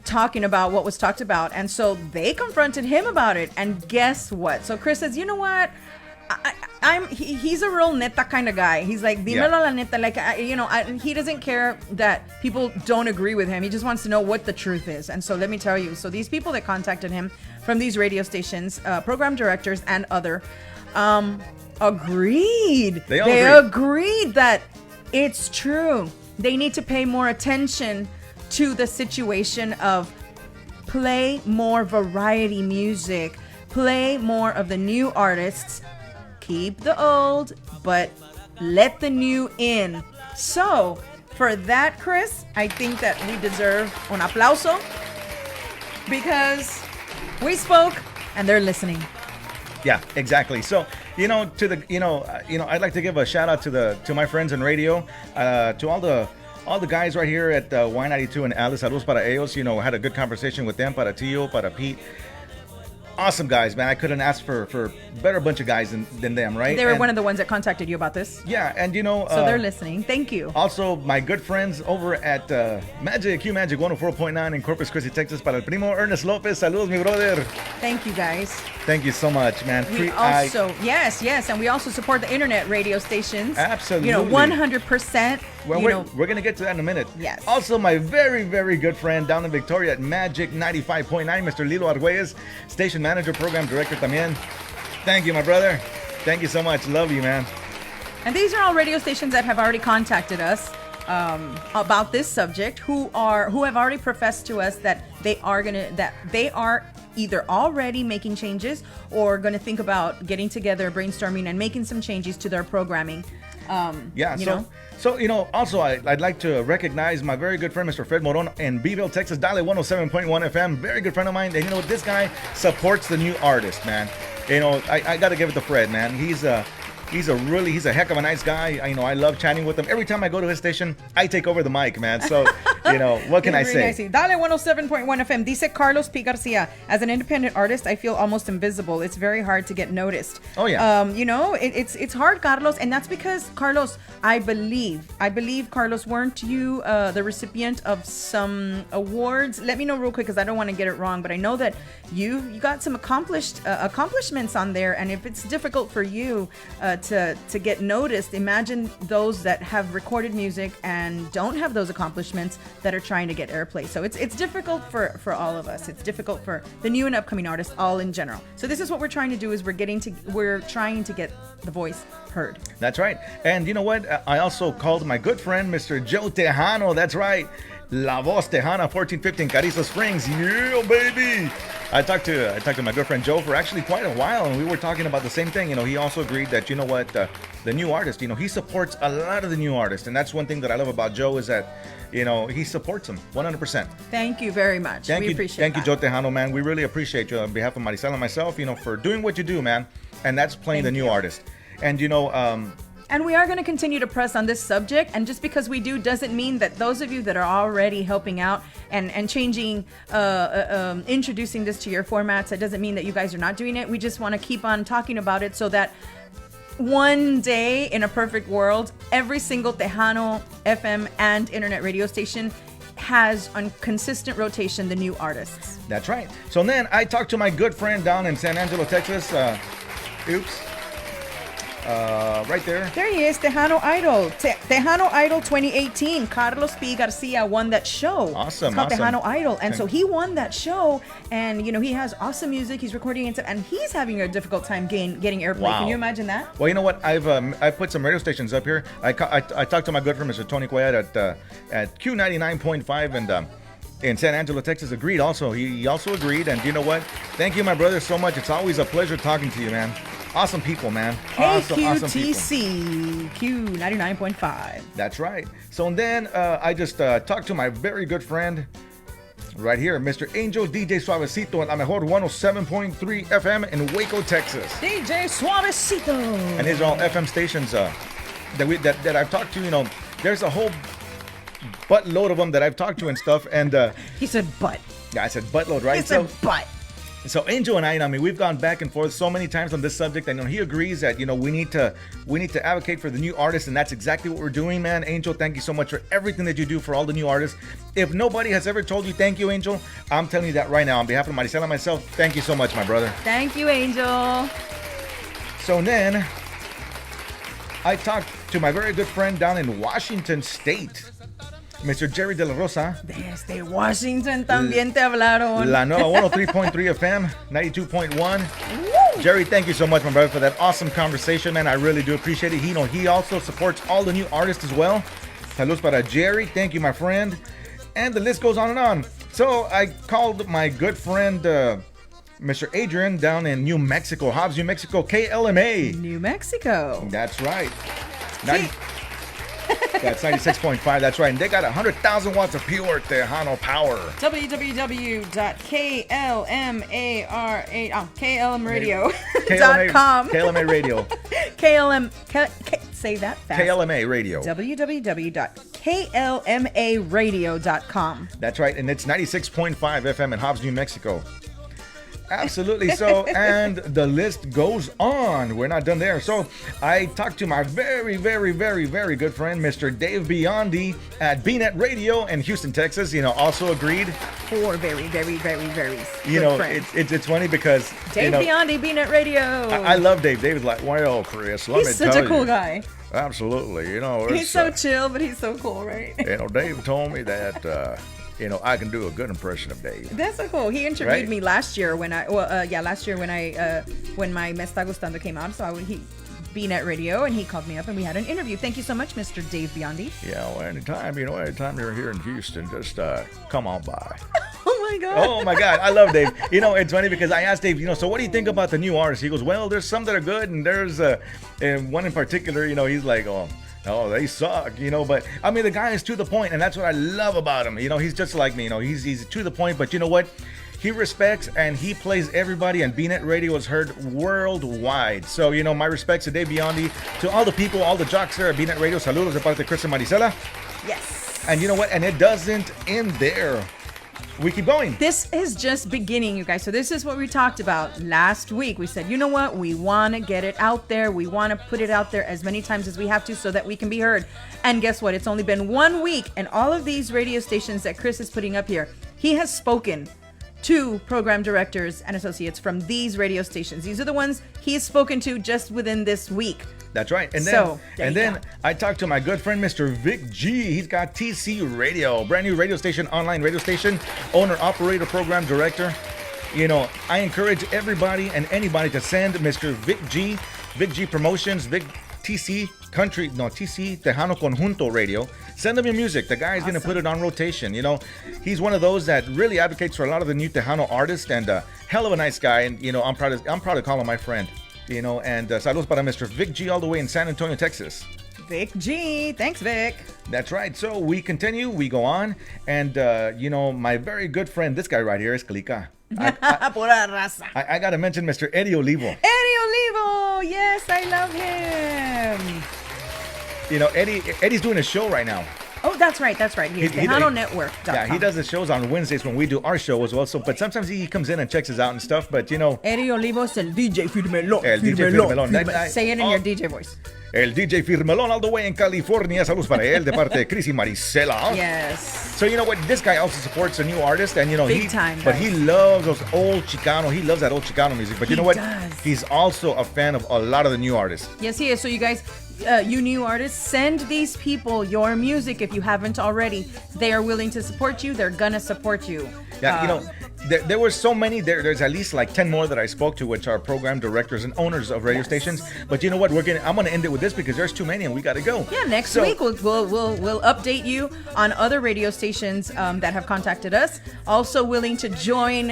talking about what was talked about. And so they confronted him about it. And guess what? So Chris says, you know what? He's a real neta kind of guy. He's like, dímelo la neta. Like, he doesn't care that people don't agree with him. He just wants to know what the truth is. And so let me tell you. So these people that contacted him from these radio stations, program directors and other, agreed. They agreed that it's true. They need to pay more attention to the situation of play more variety music, play more of the new artists, keep the old, but let the new in. So, for that, Chris, I think that we deserve un aplauso because we spoke and they're listening. Yeah, exactly. So, I'd like to give a shout out to my friends in radio, to all the guys right here at Y92 and Alice. Saludos para ellos. Had a good conversation with them. Para Tio, para Pete. Awesome guys, man. I couldn't ask for better bunch of guys than them, right? They were one of the ones that contacted you about this. Yeah, and so they're listening. Thank you. Also, my good friends over at Magic 104.9 in Corpus Christi, Texas. Para el primo Ernest Lopez. Saludos, mi brother. Thank you, guys. Thank you so much, man. Yes, and we also support the internet radio stations. Absolutely. 100%. Well, we're going to get to that in a minute. Yes. Also, my very, very good friend down in Victoria at Magic 95.9, Mr. Lilo Arguelles, station manager, program director también. Thank you, my brother. Thank you so much. Love you, man. And these are all radio stations that have already contacted us about this subject, who have already professed to us that they are either already making changes or going to think about getting together, brainstorming, and making some changes to their programming. Also, I'd like to recognize my very good friend, Mr. Fred Moron in Beeville, Texas, Dale 107.1 FM. Very good friend of mine. And this guy supports the new artist, man. I got to give it to Fred, man. He's a heck of a nice guy. I love chatting with him. Every time I go to his station, I take over the mic, man. So, what can I say? Dale 107.1 FM. Dice Carlos P. Garcia, as an independent artist, I feel almost invisible. It's very hard to get noticed. Oh, yeah. It's hard, Carlos. And that's because, Carlos, I believe, Carlos, weren't you the recipient of some awards? Let me know real quick because I don't want to get it wrong. But I know that you got some accomplishments on there. And if it's difficult for you to get noticed, imagine those that have recorded music and don't have those accomplishments that are trying to get airplay. So it's difficult for all of us. It's difficult for the new and upcoming artists all in general. So this is what we're trying to do is we're trying to get the voice heard. That's right. And you know what? I also called my good friend, Mr. Joe Tejano. That's right. La Voz Tejana, 1415 Carrizo Springs. Yeah, baby. I talked to my good friend Joe for actually quite a while, and we were talking about the same thing. He also agreed that, the new artist, he supports a lot of the new artists. And that's one thing that I love about Joe is that, he supports them 100%. Thank you very much. We appreciate Thank you, Joe Tejano, man. We really appreciate you on behalf of Marisela and myself, for doing what you do, man. And that's playing the new artist. And, and we are going to continue to press on this subject. And just because we do doesn't mean that those of you that are already helping out and changing, introducing this to your formats, it doesn't mean that you guys are not doing it. We just want to keep on talking about it so that one day in a perfect world, every single Tejano FM and internet radio station has on consistent rotation the new artists. That's right. So then I talked to my good friend down in San Angelo, Texas. Right there. There he is, Tejano Idol. Tejano Idol 2018. Carlos P. Garcia won that show. Awesome. It's called Tejano Idol. And so he won that show. And, he has awesome music. He's recording it. And he's having a difficult time getting airplay. Wow. Can you imagine that? Well, you know what? I've put some radio stations up here. I talked to my good friend, Mr. Tony Cuellar at Q99.5 and in San Angelo, Texas, agreed also. He also agreed. And you know what? Thank you, my brother, so much. It's always a pleasure talking to you, man. Awesome people, man. Awesome KQTC Q99.5. That's right. So then I just talked to my very good friend, Right here, Mr. Angel DJ Suavecito en la mejor 107.3 FM in Waco, Texas. DJ Suavecito. And these are all FM stations that I've talked to. You know, there's a whole buttload of them that I've talked to and stuff. And he said butt. Yeah, I said buttload, right? He said butt. So Angel and I mean, we've gone back and forth so many times on this subject. I know he agrees that, you know, we need to advocate for the new artists, and that's exactly what we're doing, man. Angel, thank you so much for everything that you do for all the new artists. If nobody has ever told you thank you, Angel, I'm telling you that right now on behalf of Marisela and myself. Thank you so much, my brother. Thank you, Angel. So then I talked to my very good friend down in Washington State, Mr. Jerry De La Rosa. Desde Washington también te hablaron. La nueva 103.3 FM, 92.1. Jerry, thank you so much, my brother, for that awesome conversation, man. I really do appreciate it. He also supports all the new artists as well. Saludos para Jerry. Thank you, my friend. And the list goes on and on. So I called my good friend, Mr. Adrian, down in New Mexico, Hobbs, New Mexico, KLMA. New Mexico. That's right. That's 96.5. That's right. And they got 100,000 watts of pure Tejano power. www.klmradio.com. KLMA Radio. Say that fast. KLMA Radio. www.klmaradio.com. That's right. And it's 96.5 FM in Hobbs, New Mexico. Absolutely. So, and the list goes on. We're not done there. So I talked to my very, very, very, very good friend, Mr. Dave Biondi at BNet Radio in Houston, Texas. You know, also agreed. Four very, very, very, very you know, friends. it's funny because Dave Biondi, BNet Radio. I love Dave. Dave's like, well, Chris, let me tell you. He's such a cool guy. Absolutely. You know, he's so chill, but he's so cool, right? You know, Dave told me that you know, I can do a good impression of Dave. That's so cool. He interviewed me last year when my Me Está Gustando came out. So he BNet Radio, and he called me up and we had an interview. Thank you so much, Mr. Dave Biondi. Yeah, well, anytime you're here in Houston, just come on by. Oh my God. Oh my God, I love Dave. You know, it's funny because I asked Dave, you know, so what do you think about the new artists? He goes, well, there's some that are good, and there's and one in particular, you know, he's like, oh, they suck, you know. But I mean, the guy is to the point, and that's what I love about him. You know, he's just like me. You know, he's to the point. But you know what? He respects and he plays everybody, and BNet Radio is heard worldwide. So you know, my respects to Dave Biondi, to all the people, all the jocks there at BNet Radio. Saludos de parte de Chris and Marisela. Yes. And you know what? And it doesn't end there. We keep going. This is just beginning, you guys. So this is what we talked about last week. We said, you know what? We want to get it out there. We want to put it out there as many times as we have to so that we can be heard. And guess what? It's only been 1 week, and all of these radio stations that Chris is putting up here, he has spoken to program directors and associates from these radio stations. These are the ones he has spoken to just within this week. That's right. And then I talked to my good friend, Mr. Vic G. He's got TC Radio, brand new radio station, online radio station, owner, operator, program director. You know, I encourage everybody and anybody to send Mr. Vic G Promotions, TC Tejano Conjunto Radio. Send him your music. The guy's going to put it on rotation. You know, he's one of those that really advocates for a lot of the new Tejano artists, and hell of a nice guy. And, you know, I'm proud to call him my friend. You know, and saludos para Mr. Vic G all the way in San Antonio, Texas. Vic G. Thanks, Vic. That's right. So we continue. We go on. And, you know, my very good friend, this guy right here is Clica. I got to mention Mr. Eddie Olivo. Eddie Olivo. Yes, I love him. You know, Eddie's doing a show right now. Oh, that's right. He's Tejano Network. Yeah, he does the shows on Wednesdays when we do our show as well. So, but sometimes he comes in and checks us out and stuff. But you know, Eddie Olivo es el DJ Firmelón. Say it in your DJ voice. El DJ Firmelón all the way in California. Saludos para él de parte de Chris y Marisela. Yes. So you know what? This guy also supports a new artist, and you know Big time, but he loves those old Chicano. He loves that old Chicano music. But you know what? Does. He's also a fan of a lot of the new artists. Yes, he is. So you guys, you new artists, send these people your music if you haven't already. They are willing to support you. They're gonna support you. Yeah, you know, there were so many. There's at least like 10 more that I spoke to, which are program directors and owners of radio stations. But you know what? I'm gonna end it with this because there's too many and we gotta go. Yeah, next week we'll update you on other radio stations that have contacted us. Also willing to join,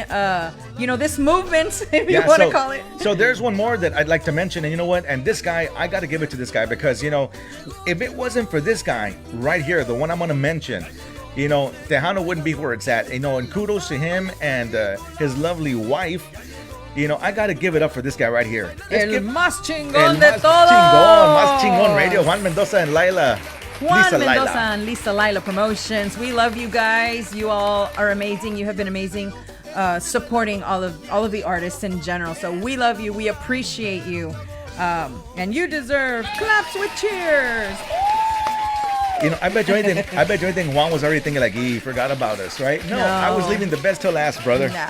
you know, this movement if you want to call it. So there's one more that I'd like to mention, and you know what? And this guy, I gotta give it to this guy because you know, if it wasn't for this guy right here, the one I'm gonna mention. you know, Tejano wouldn't be where it's at. You know, and kudos to him and his lovely wife. You know, I got to give it up for this guy right here. El más chingón de más todos. chingón, más chingón radio. Juan Mendoza and Laila. Juan Lisa Mendoza Laila. and Lisa Laila Promotions. We love you guys. You all are amazing. You have been amazing, supporting all of the artists in general. So we love you. We appreciate you, and you deserve claps with cheers. You know, I bet you anything Juan was already thinking like, he forgot about us, right? No, I was leaving the best till last, brother. No.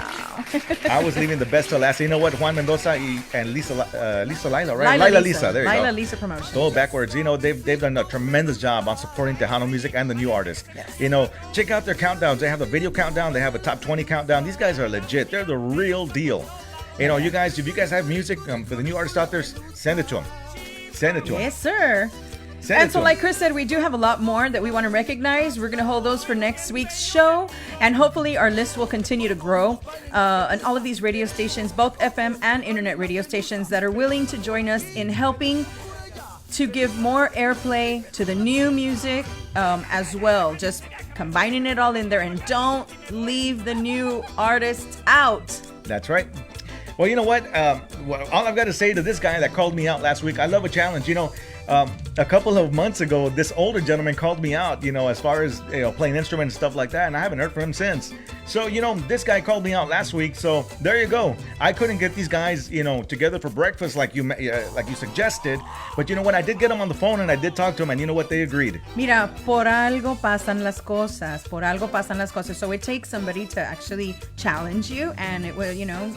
I was leaving the best till last. You know what? Juan Mendoza and Lisa Laila, right? Laila Lisa. There you go. Laila Lisa Promotions. Go backwards. You know, they've done a tremendous job on supporting Tejano music and the new artists. Yes. You know, check out their countdowns. They have a video countdown. They have a top 20 countdown. These guys are legit. They're the real deal. You know, you guys, if you guys have music for the new artists out there, send it to them. Send it to them. Yes, sir. And so, like Chris said, we do have a lot more that we want to recognize. We're going to hold those for next week's show. And hopefully our list will continue to grow. And all of these radio stations, both FM and internet radio stations that are willing to join us in helping to give more airplay to the new music as well. Just combining it all in there. And don't leave the new artists out. That's right. Well, you know what? All I've got to say to this guy that called me out last week, I love a challenge. You know, a couple of months ago, this older gentleman called me out, you know, as far as, you know, playing instruments and stuff like that, and I haven't heard from him since. So, you know, this guy called me out last week, so there you go. I couldn't get these guys, you know, together for breakfast like you suggested, but you know what? I did get them on the phone and I did talk to them, and you know what? They agreed. Mira, por algo pasan las cosas. Por algo pasan las cosas. So it takes somebody to actually challenge you, and it will, you know,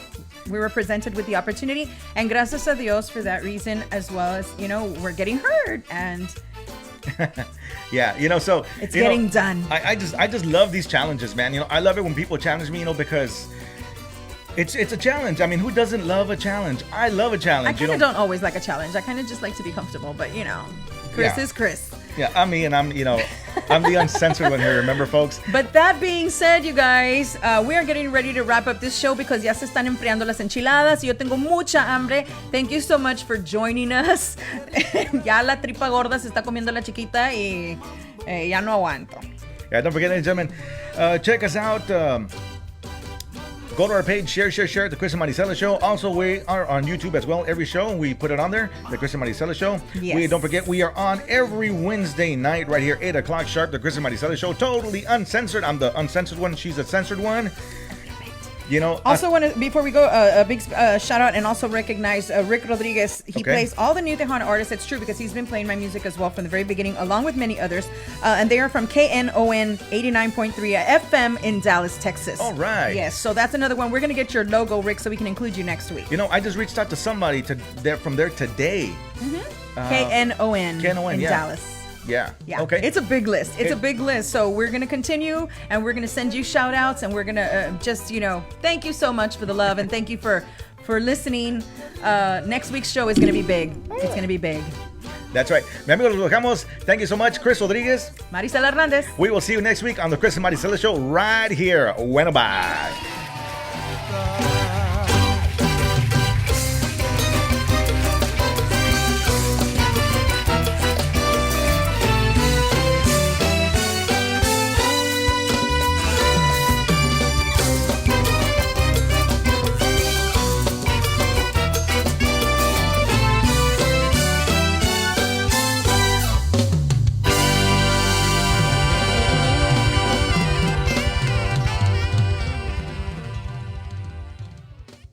we were presented with the opportunity, and gracias a Dios for that reason, as well as, you know, we're getting heard, and yeah, you know, so it's getting done. I just love these challenges, man. You know, I love it when people challenge me, you know, because it's a challenge. I mean, who doesn't love a challenge? I love a challenge. I kind of don't always like a challenge. I kind of just like to be comfortable, but you know, Chris is Chris. Yeah, I'm me, and I'm the uncensored one here, remember, folks? But that being said, you guys, we are getting ready to wrap up this show because ya se están enfriando las enchiladas y yo tengo mucha hambre. Thank you so much for joining us. Ya la tripa gorda se está comiendo la chiquita y ya no aguanto. Yeah, don't forget, ladies and gentlemen, check us out. Go to our page, share the Chris and Marisela Show. Also, we are on YouTube as well. Every show, we put it on there, the Chris and Marisela Show. Yes. Don't forget, we are on every Wednesday night right here, 8 o'clock sharp, the Chris and Marisela Show. Totally uncensored. I'm the uncensored one. She's the censored one. You know, also want to, before we go, a big shout out and also recognize Rick Rodriguez. He plays all the new Tejano artists. It's true because he's been playing my music as well from the very beginning, along with many others. And they are from KNON 89.3 FM in Dallas, Texas. All right. Yes, so that's another one. We're going to get your logo, Rick, so we can include you next week. You know, I just reached out to somebody from there today. Mm-hmm. KNON in Dallas. Yeah. Okay. It's a big list. It's a big list. So we're going to continue and we're going to send you shout outs and we're going to just, you know, thank you so much for the love and thank you for listening. Next week's show is going to be big. It's going to be big. That's right. Mi amigos, los dejamos. Thank you so much, Chris Rodriguez. Marisela Hernández. We will see you next week on the Chris and Marisela Show right here. Bueno, bye.